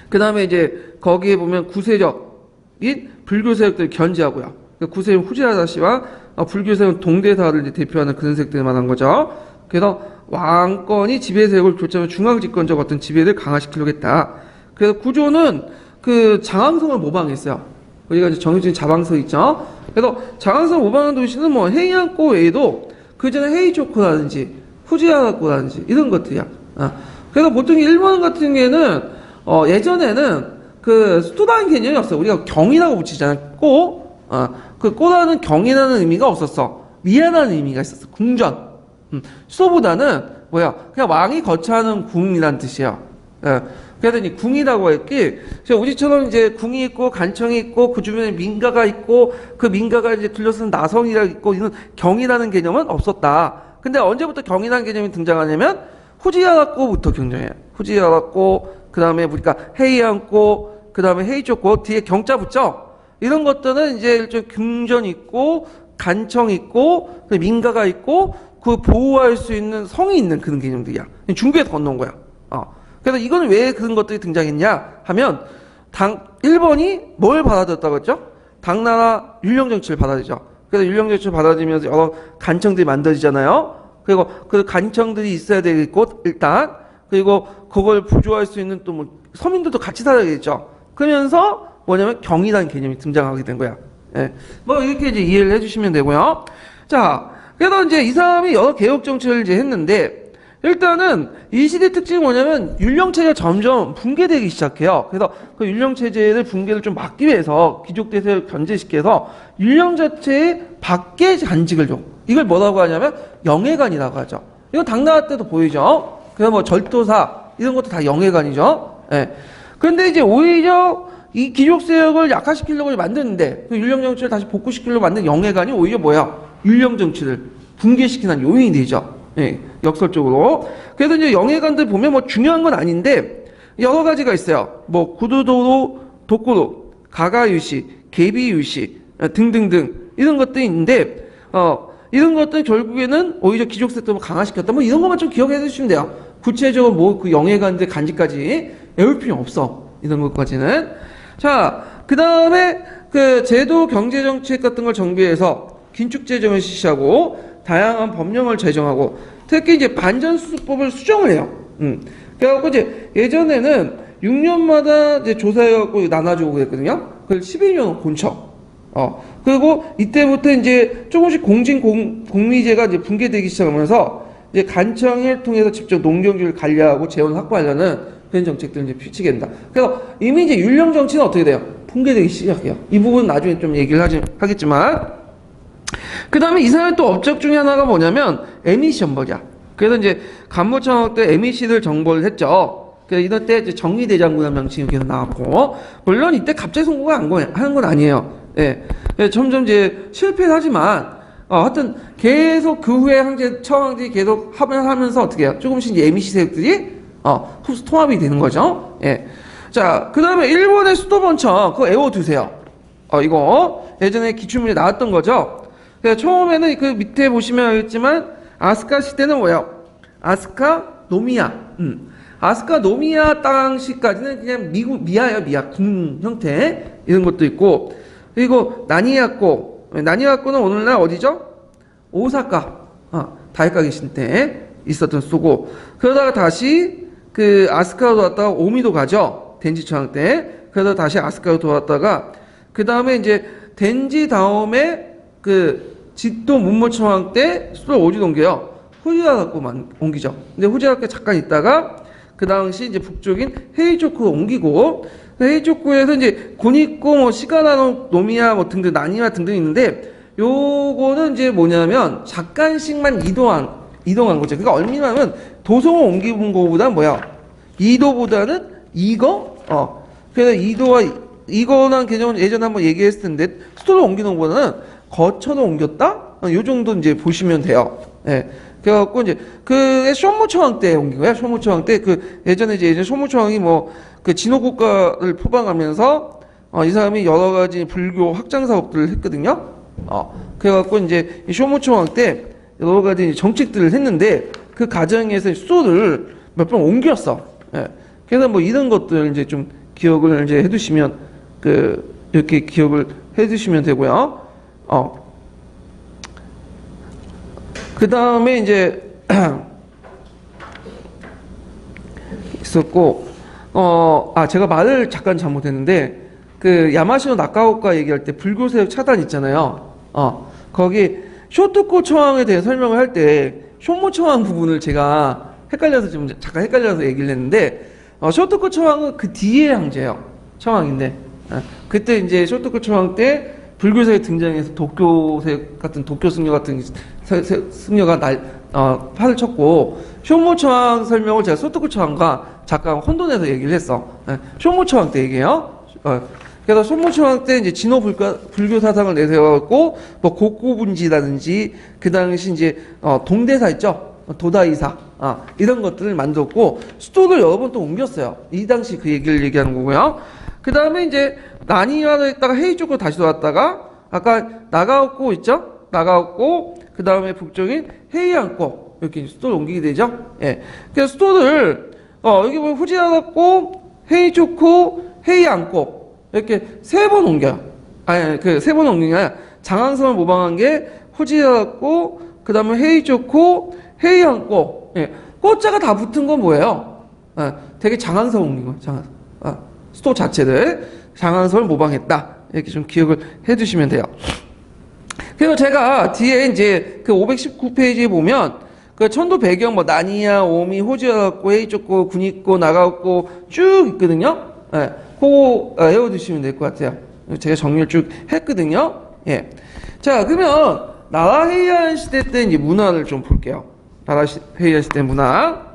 [SPEAKER 1] 그 다음에 이제 거기에 보면 구세력인 불교 세력들을 견제하고요. 구세력 후지라다시와 불교 세력 동대사를 이제 대표하는 그런 세력들을 말한 거죠. 그래서 왕권이 지배 세력을 교체하면 중앙 집권적 어떤 지배를 강화시키려고 했다. 그래서 구조는 그 장왕성을 모방했어요. 우리가 이제 정해진 자방성 있죠. 그래서 장왕성 모방한 도시는 헤이안코 외에도 그 전에 헤이조코라든지 후지야코라든지 이런 것들이야. 그래서 보통 일본 같은 경우에는 예전에는 그 수도라는 개념이 없어요. 우리가 경이라고 붙이잖아요. 그 꼬라는 경이라는 의미가 없었어. 위안하는 의미가 있었어. 궁전. 수도보다는 그냥 왕이 거처하는 궁이란 뜻이에요. 그래서 이 궁이라고 했기, 우리처럼 이제 궁이 있고 간청이 있고 그 주변에 민가가 있고 그 민가가 이제 둘러싼 나성이라 있고 이런 경이라는 개념은 없었다. 근데 언제부터 경이라는 개념이 등장하냐면 후지야라코부터 경정해요. 후지야라코, 그 다음에 우리가 헤이안코, 그 다음에 헤이조코 뒤에 경자 붙죠. 이런 것들은 이제 일종 궁전 있고 간청 있고 민가가 있고 그 보호할 수 있는 성이 있는 그런 개념들이야. 중국에서 건너온 거야. 그래서 이거는 왜 그런 것들이 등장했냐 하면 일본이 뭘 받아들였다고 했죠? 당나라 율령정치를 받아들이죠. 그래서 율령정치를 받아들이면서 여러 간청들이 만들어지잖아요. 그리고 그 간청들이 있어야 되겠고, 일단. 그리고 그걸 부조할 수 있는 또 뭐 서민들도 같이 살아야겠죠. 그러면서 뭐냐면 경이라는 개념이 등장하게 된 거야. 예. 뭐 이렇게 이제 이해를 해주시면 되고요. 자, 그래서 이제 이 사람이 여러 개혁 정책을 이제 했는데, 일단은 이 시대 특징이 뭐냐면 율령체제가 점점 붕괴되기 시작해요. 그래서 그 율령체제를 붕괴를 좀 막기 위해서 귀족대세를 견제시켜서 율령 자체에 밖에 간직을 줘. 이걸 뭐라고 하냐면 영해관이라고 하죠. 이건 당나라 때도 보이죠. 그래서 뭐 절도사 이런 것도 다 영해관이죠. 예. 그런데 이제 오히려 이 귀족 세력을 약화시키려고 만드는데 그 율령 정치를 다시 복구시키려고 만든 영해관이 오히려 뭐야? 율령 정치를 붕괴시키는 요인이 되죠. 예, 역설적으로. 그래서 이제 영해관들 보면 뭐 중요한 건 아닌데 여러 가지가 있어요. 뭐 구두도로, 독구로, 가가유시, 계비유시 등등등 이런 것들이 있는데 이런 것들 결국에는 오히려 귀족 세력을 강화시켰다. 뭐 이런 것만 좀 기억해 주시면 돼요. 구체적으로 뭐 그 영해관들 간직까지 외울 필요 없어. 이런 것까지는. 자, 그 다음에 그 제도 경제 정책 같은 걸 정비해서 긴축 재정을 실시하고 다양한 법령을 제정하고 특히 이제 반전수습법을 수정을 해요. 그래갖고 이제 예전에는 6년마다 이제 조사해갖고 나눠주고 그랬거든요. 그걸 12년 곤쳐. 그리고 이때부터 이제 조금씩 공리제가 이제 붕괴되기 시작하면서 이제 간청을 통해서 직접 농경지를 관리하고 재원 확보하려는 그런 정책들을 이제 펼치게 된다. 그래서 이미 이제 율령 정치는 어떻게 돼요? 붕괴되기 시작해요. 이 부분은 나중에 좀 얘기를 하겠지만. 그 다음에 이 사람의 또 업적 중에 하나가 뭐냐면 ME 정벌이야. 그래서 이제 간무청학 때 MEC를 정벌을 했죠. 그래서 이럴 때 이제 정의대장군이라는 명칭이 계속 나왔고, 물론 이때 갑자기 선거가 하는 건 아니에요. 예. 점점 이제 실패를 하지만, 하여튼 계속 그 후에 처왕들이 계속 하면서 어떻게 해요? 조금씩 이제 MEC 세력들이, 흡수 통합이 되는 거죠. 예. 자, 그 다음에 일본의 수도본청, 그거 외워두세요. 이거 예전에 기출문제 나왔던 거죠. 그래서 처음에는 그 밑에 보시면 알겠지만 아스카 시대는 뭐예요? 아스카 노미야. 아스카 노미야 당시까지는 그냥 미야예요. 미야. 군 형태 이런 것도 있고 그리고 나니야코는 오늘날 어디죠? 오사카. 다이카 계신 때 있었던 수도고 그러다가 다시 그 아스카로 돌아왔다가 오미도 가죠. 덴지 초항 때. 그러다가 다시 아스카로 돌아왔다가 그 다음에 이제 덴지 다음에 그 지도 문무청왕 때 수도를 어디로 옮겨요? 후지라쿠만 옮기죠. 근데 후지라쿠에 잠깐 있다가 그 당시 이제 북쪽인 헤이조쿠로 옮기고 헤이조쿠에서 이제 군이고 뭐 시가나노 노미야 뭐 등등 나니와 등등 있는데 요거는 이제 뭐냐면 잠깐씩만 이동한 거죠. 그러니까 얼마냐면 도성을 옮기는 거보다 뭐야? 이도보다는 이거 그래서 이거란 개념은 예전에 한번 얘기했을 텐데 수도를 옮기는 것보다는 거처로 옮겼다? 요 정도 이제 보시면 돼요. 예. 그래갖고 이제 그 쇼무초왕 때 옮긴 거야. 쇼무초왕 때 예전에 쇼무초왕이 뭐 그 진호 국가를 포방하면서 이 사람이 여러 가지 불교 확장 사업들을 했거든요. 그래갖고 이제 이 쇼무초왕 때 여러 가지 정책들을 했는데 그 과정에서 수도를 몇 번 옮겼어. 예. 그래서 뭐 이런 것들 이제 좀 기억을 이제 해두시면 이렇게 기억을 해두시면 되고요. 그 다음에 이제 있었고 제가 말을 잠깐 잘못했는데 그 야마시노 나카오카 얘기할 때 불교세력 차단 있잖아요. 거기 쇼토코 초왕에 대해 설명을 할 때 쇼모 초왕 부분을 제가 잠깐 헷갈려서 얘기를 했는데 쇼토코 초왕은 그 뒤에 황제예요. 초왕인데 그때 이제 쇼토코 초왕 때 불교세에 등장해서 도쿄세 같은 도쿄 승려 같은 승려가 팔을 쳤고 쇼모초왕 설명을 제가 쇼토쿠초왕과 잠깐 혼돈해서 얘기를 했어. 쇼모초왕 때 얘기해요. 그래서 쇼모초왕 때 이제 진호 불교 사상을 내세웠고 뭐 고고분지라든지 그 당시 이제 동대사 있죠. 도다이사 이런 것들을 만들었고 수도를 여러 번 또 옮겼어요. 이 당시 그 얘기를 얘기하는 거고요. 그 다음에 이제 나니와로 했다가 헤이 쪽으로 다시 돌아왔다가 아까 나가오코 있죠? 나가오코 그 다음에 북쪽인 헤이안코 이렇게 수도를 옮기게 되죠. 예. 그래서 수도를 여기 보면 후지나갔고 헤이 좋고 헤이 안고 이렇게 세 번 옮겨요. 아니 그 세 번 옮긴 게 아니라 장항성을 모방한 게 호지였고 그 다음에 헤이 좋고 헤이 안고 예. 꽃자가 다 붙은 건 뭐예요? 되게 장항성 옮긴 거예요. 장항성. 수도 자체를 장항성을 모방했다. 이렇게 좀 기억을 해두시면 돼요. 그리고 제가 뒤에 이제 그 519페이지에 보면 그 천도 배경 뭐 나니야, 오미, 호지였고 헤이 좋고 군있고 나가고 쭉 있거든요. 예. 그거 외워두시면 될 것 같아요. 제가 정리를 쭉 했거든요. 예. 자, 그러면 나라 헤이안 시대 때 이제 문화를 좀 볼게요. 나라 헤이안 시대 문화.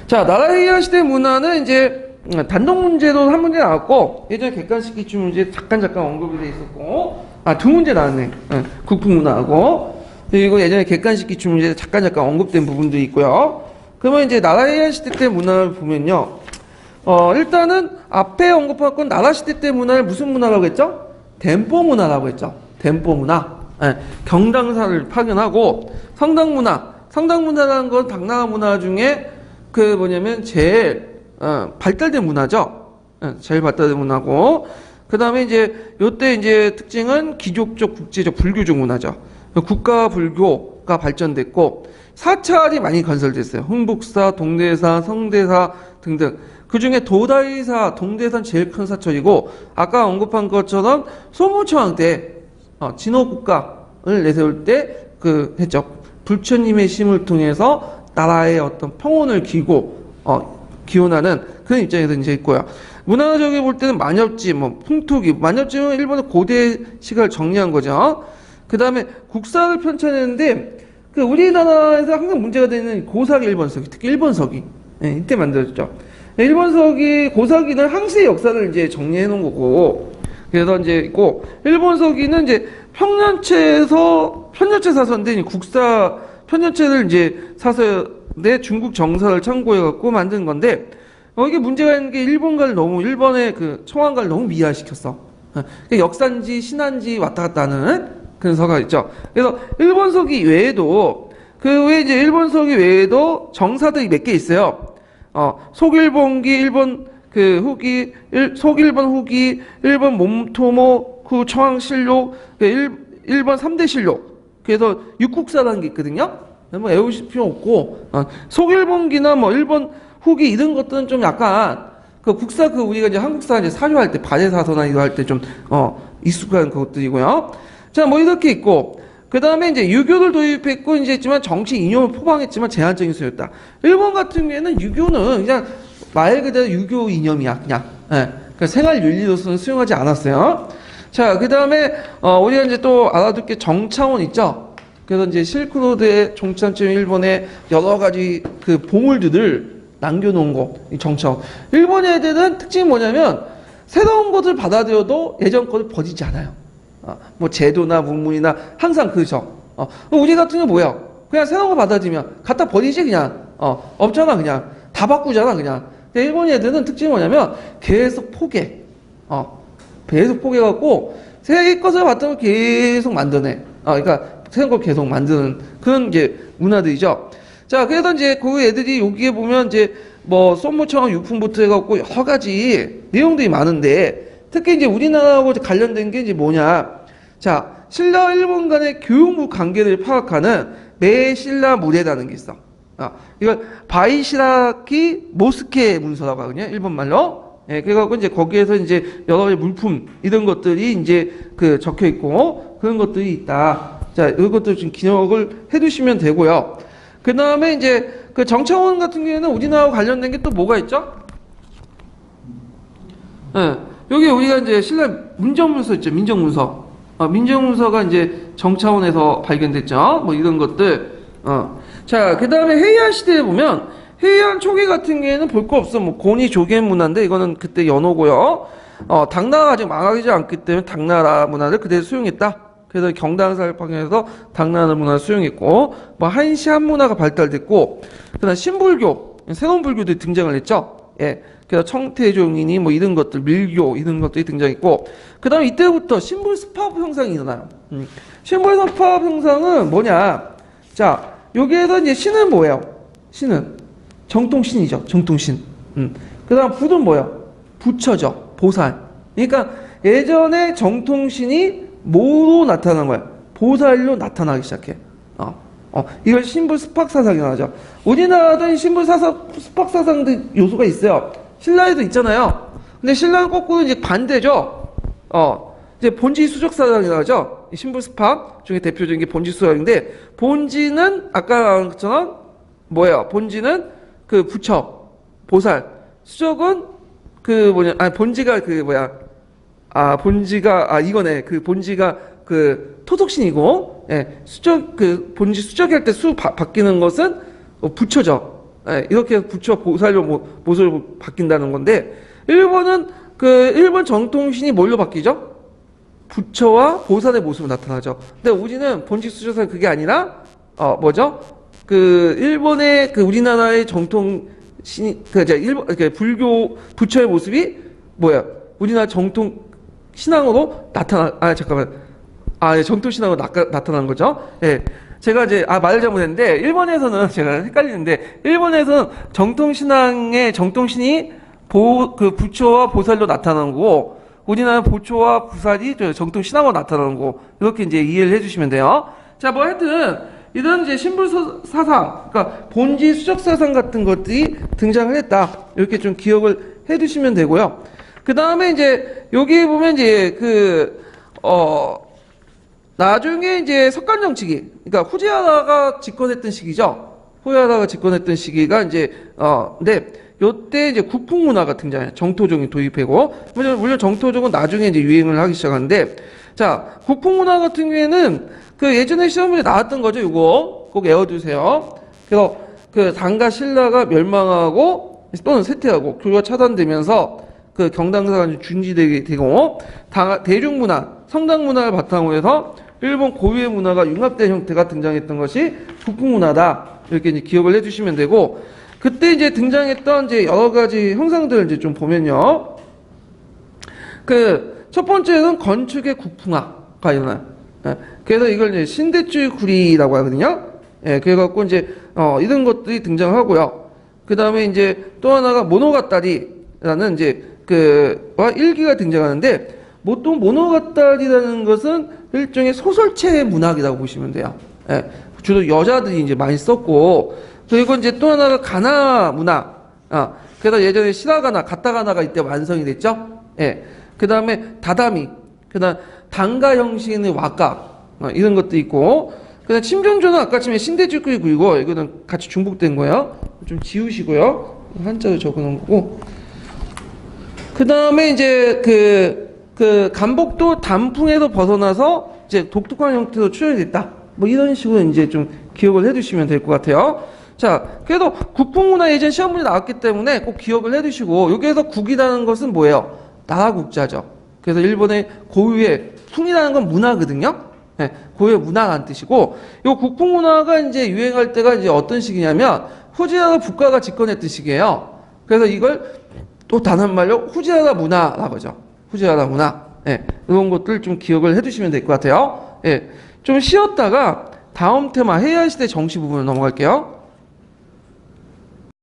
[SPEAKER 1] 자, 나라 헤이안 시대 문화는 이제 단독 문제도 한 문제 나왔고 예전에 객관식 기출 문제 잠깐 언급이 돼 있었고 두 문제 나왔네. 예. 국풍 문화하고 그리고 예전에 객관식 기출 문제 잠깐 언급된 부분도 있고요. 그러면 이제 나라 헤이안 시대 때 문화를 보면요. 일단은 앞에 언급한 건 나라 시대 때 문화를 무슨 문화라고 했죠? 덴포 문화라고 했죠. 덴포 문화. 예, 경당사를 파견하고 성당 문화. 성당 문화라는 건 당나라 문화 중에 그 뭐냐면 제일 발달된 문화죠. 예, 제일 발달된 문화고 그 다음에 이제 요때 이제 특징은 기족적, 국제적, 불교적 문화죠. 국가 불교가 발전됐고 사찰이 많이 건설됐어요. 흥북사, 동대사, 성대사 등등. 그 중에 도다이사, 동대산 제일 큰 사찰이고 아까 언급한 것처럼 소무처왕 때 진호국가를 내세울 때 그 했죠. 불처님의 심을 통해서 나라의 어떤 평온을 기원하는 그런 입장에서 이제 있고요. 문화적으로 볼 때는 만엽지, 뭐 풍토기, 만엽지는 일본의 고대 시가를 정리한 거죠. 그 다음에 국사를 펼쳐내는데 그 우리나라에서 항상 문제가 되는 고사기 일본서기, 특히 일본서기 이때 만들어졌죠. 일본서기 고사기는 항시의 역사를 이제 정리해 놓은 거고 그래서 이제 있고 일본서기는 이제 편년체 사서인데 국사 편년체를 이제 사서인데 중국 정사를 참고해 갖고 만든 건데 이게 문제가 있는 게 일본의 그 청왕가를 너무 미화시켰어. 그러니까 역사인지 신화인지 왔다 갔다 하는 그런 서가 있죠. 그래서 일본서기 외에도 그 외에 이제 일본서기 외에도 정사들이 몇 개 있어요. 속일본기, 일본 그 후기, 속일본 후기, 일본 몸토모, 그 청왕실록, 일본 3대 실록. 그래서 육국사라는 게 있거든요. 뭐 외우실 필요 없고, 속일본기나 뭐 일본 후기 이런 것들은 좀 약간 그 국사 우리가 이제 한국사 이제 사료할 때 발해사서나 이거 할 때 좀 익숙한 것들이고요. 자, 뭐 이렇게 있고. 그 다음에 이제 유교를 도입했고, 이제 했지만 정치 이념을 포방했지만 제한적인 수였다. 일본 같은 경우에는 유교는 그냥 말 그대로 유교 이념이야, 그냥. 예. 그러니까 생활 윤리로서는 수용하지 않았어요. 자, 그 다음에, 우리가 이제 또 알아둘 게 정차원 있죠? 그래서 이제 실크로드의 종착점 일본의 여러 가지 그 보물들을 남겨놓은 거, 이 정차원. 일본 애들은 특징이 뭐냐면, 새로운 것을 받아들여도 예전 것을 버리지 않아요. 뭐 제도나 문물이나 항상 그렇죠. 우리 같은 경우 뭐야? 그냥 새로운 거 받아들이면 갖다 버리지 그냥. 없잖아 그냥. 다 바꾸잖아 그냥. 근데 일본 애들은 특징이 뭐냐면 계속 포개. 계속 포개갖고 새 것을 받으면 계속 만드네. 그러니까 새로운 걸 계속 만드는 그런 이제 문화들이죠. 자, 그래서 이제 그 애들이 여기에 보면 이제 뭐 썸무처럼 유품부터 해갖고 여러 가지 내용들이 많은데 특히 이제 우리나라하고 관련된 게 이제 뭐냐. 자, 신라와 일본 간의 교육무 관계를 파악하는 메신라 무례라는 게 있어. 이걸 바이시라키 모스케 문서라고 하거든요. 일본 말로. 예, 그래갖고 이제 거기에서 이제 여러 가지 물품, 이런 것들이 이제 그 적혀 있고 그런 것들이 있다. 자, 이것도 좀 기억을 해 두시면 되고요. 그 다음에 이제 그 정차원 같은 경우에는 우리나라와 관련된 게 또 뭐가 있죠? 예. 여기 우리가 이제 신라 민정문서 있죠. 민정문서. 민정문서가 이제 정차원에서 발견됐죠. 뭐 이런 것들. 자, 그 다음에 헤이안 시대에 보면 헤이안 초기 같은 경우에는 볼 거 없어. 뭐 고니 조개 문화인데 이거는 그때 연호고요. 당나라가 아직 망하지 않기 때문에 당나라 문화를 그대로 수용했다. 그래서 경당사를 파견해서 당나라 문화를 수용했고, 뭐 한시 한 문화가 발달됐고, 그다음 신불교, 새로운 불교들이 등장을 했죠. 예. 그래서 청태종이니 뭐 이런 것들, 밀교 이런 것들이 등장했고, 그 다음에 이때부터 신불스파업 형상이 일어나요. 신불스파업 형상은 뭐냐? 자, 여기에서 이제 신은 뭐예요? 신은 정통신이죠. 정통신. 그 다음 부는 뭐야? 부처죠. 보살. 그러니까 예전에 정통신이 뭐로 나타난 거야? 보살로 나타나기 시작해. 이걸 신불 스팍사상이라고 하죠. 우리나라도 신불 스팍사상 요소가 있어요. 신라에도 있잖아요. 근데 신라는 거꾸로 이제 반대죠. 이제 본지 수적사상이라고 하죠. 신불 스팍 중에 대표적인 게 본지 수적인데, 본지는 아까 말한 것처럼 뭐예요? 본지는 그 부처, 보살. 수적은 본지가 이거네. 그 본지가 그 토속신이고, 수적, 그 본지 수적이 할 때 바뀌는 것은 부처죠. 이렇게 부처 보살로 모습으로 바뀐다는 건데, 일본은 일본 정통신이 뭘로 바뀌죠? 부처와 보살의 모습으로 나타나죠. 근데 우리는 본지 수적은 그게 아니라, 뭐죠? 일본의 우리나라의 정통신이, 불교 부처의 모습이 뭐야? 우리나라 정통 신앙으로 정통 신앙으로 나타난 거죠. 예. 제가 이제, 말을 잘못했는데, 일본에서는, 제가 헷갈리는데, 일본에서는 정통 신앙의 정통신이 부처와 보살로 나타나는 거고, 우리나라는 부처와 보살이 정통 신앙으로 나타나는 거, 이렇게 이제 이해를 해주시면 돼요. 자, 하여튼, 이런 이제 신불사상, 그러니까 본지 수적사상 같은 것들이 등장을 했다. 이렇게 좀 기억을 해 두시면 되고요. 그 다음에 이제, 여기 보면 이제, 나중에 이제 석간정치기, 그러니까 후지하다가 집권했던 시기죠. 후지하다가 집권했던 시기가 이제, 근데, 요때 이제 국풍문화가 등장해요. 정토종이 도입되고, 물론 정토종은 나중에 이제 유행을 하기 시작하는데, 자, 국풍문화 같은 경우에는 예전에 시험문제 나왔던 거죠. 이거 꼭 외워두세요. 그래서 당과 신라가 멸망하고 또는 쇠퇴하고 교류가 차단되면서 경당사가 중지되게 되고, 대중문화, 성당문화를 바탕으로 해서 일본 고유의 문화가 융합된 형태가 등장했던 것이 국풍문화다. 이렇게 이제 기억을 해주시면 되고, 그때 이제 등장했던 이제 여러 가지 형상들을 이제 좀 보면요. 첫 번째는 건축의 국풍화가 일어나요. 그래서 이걸 이제 신대추 구리라고 하거든요. 그래갖고 이제, 이런 것들이 등장하고요. 그 다음에 이제 또 하나가 모노가타리라는 이제 일기가 등장하는데, 보통 모노가타리라는 것은 일종의 소설체 문학이라고 보시면 돼요. 주로 여자들이 이제 많이 썼고, 그리고 이제 또 하나가 가나 문화. 그래서 예전에 시라가나, 가타가나가 이때 완성이 됐죠. 그 다음에 다다미. 그 다음 단가 형식의 와카. 이런 것도 있고. 그 다음 침정조는 아까쯤에 신대주구이 구이고, 이거는 같이 중복된 거예요. 좀 지우시고요. 한자로 적어 놓은 거고. 그 다음에 이제 간복도 단풍에서 벗어나서 이제 독특한 형태로 출현이 됐다. 이런 식으로 이제 좀 기억을 해 두시면 될 것 같아요. 자, 그래도 국풍문화 예전 시험문제 나왔기 때문에 꼭 기억을 해 두시고, 여기에서 국이라는 것은 뭐예요? 나라국자죠. 그래서 일본의 고유의, 풍이라는 건 문화거든요. 고유의 문화라는 뜻이고, 이 국풍문화가 이제 유행할 때가 이제 어떤 시기냐면, 후지나라 국가가 집권했던 시기예요. 그래서 이걸 또 단 한 말로 후지나라 문화라고 하죠. 후지나라 문화. 이런 것들 좀 기억을 해 두시면 될 것 같아요. 좀 쉬었다가 다음 테마 해야시대 정치 부분으로 넘어갈게요.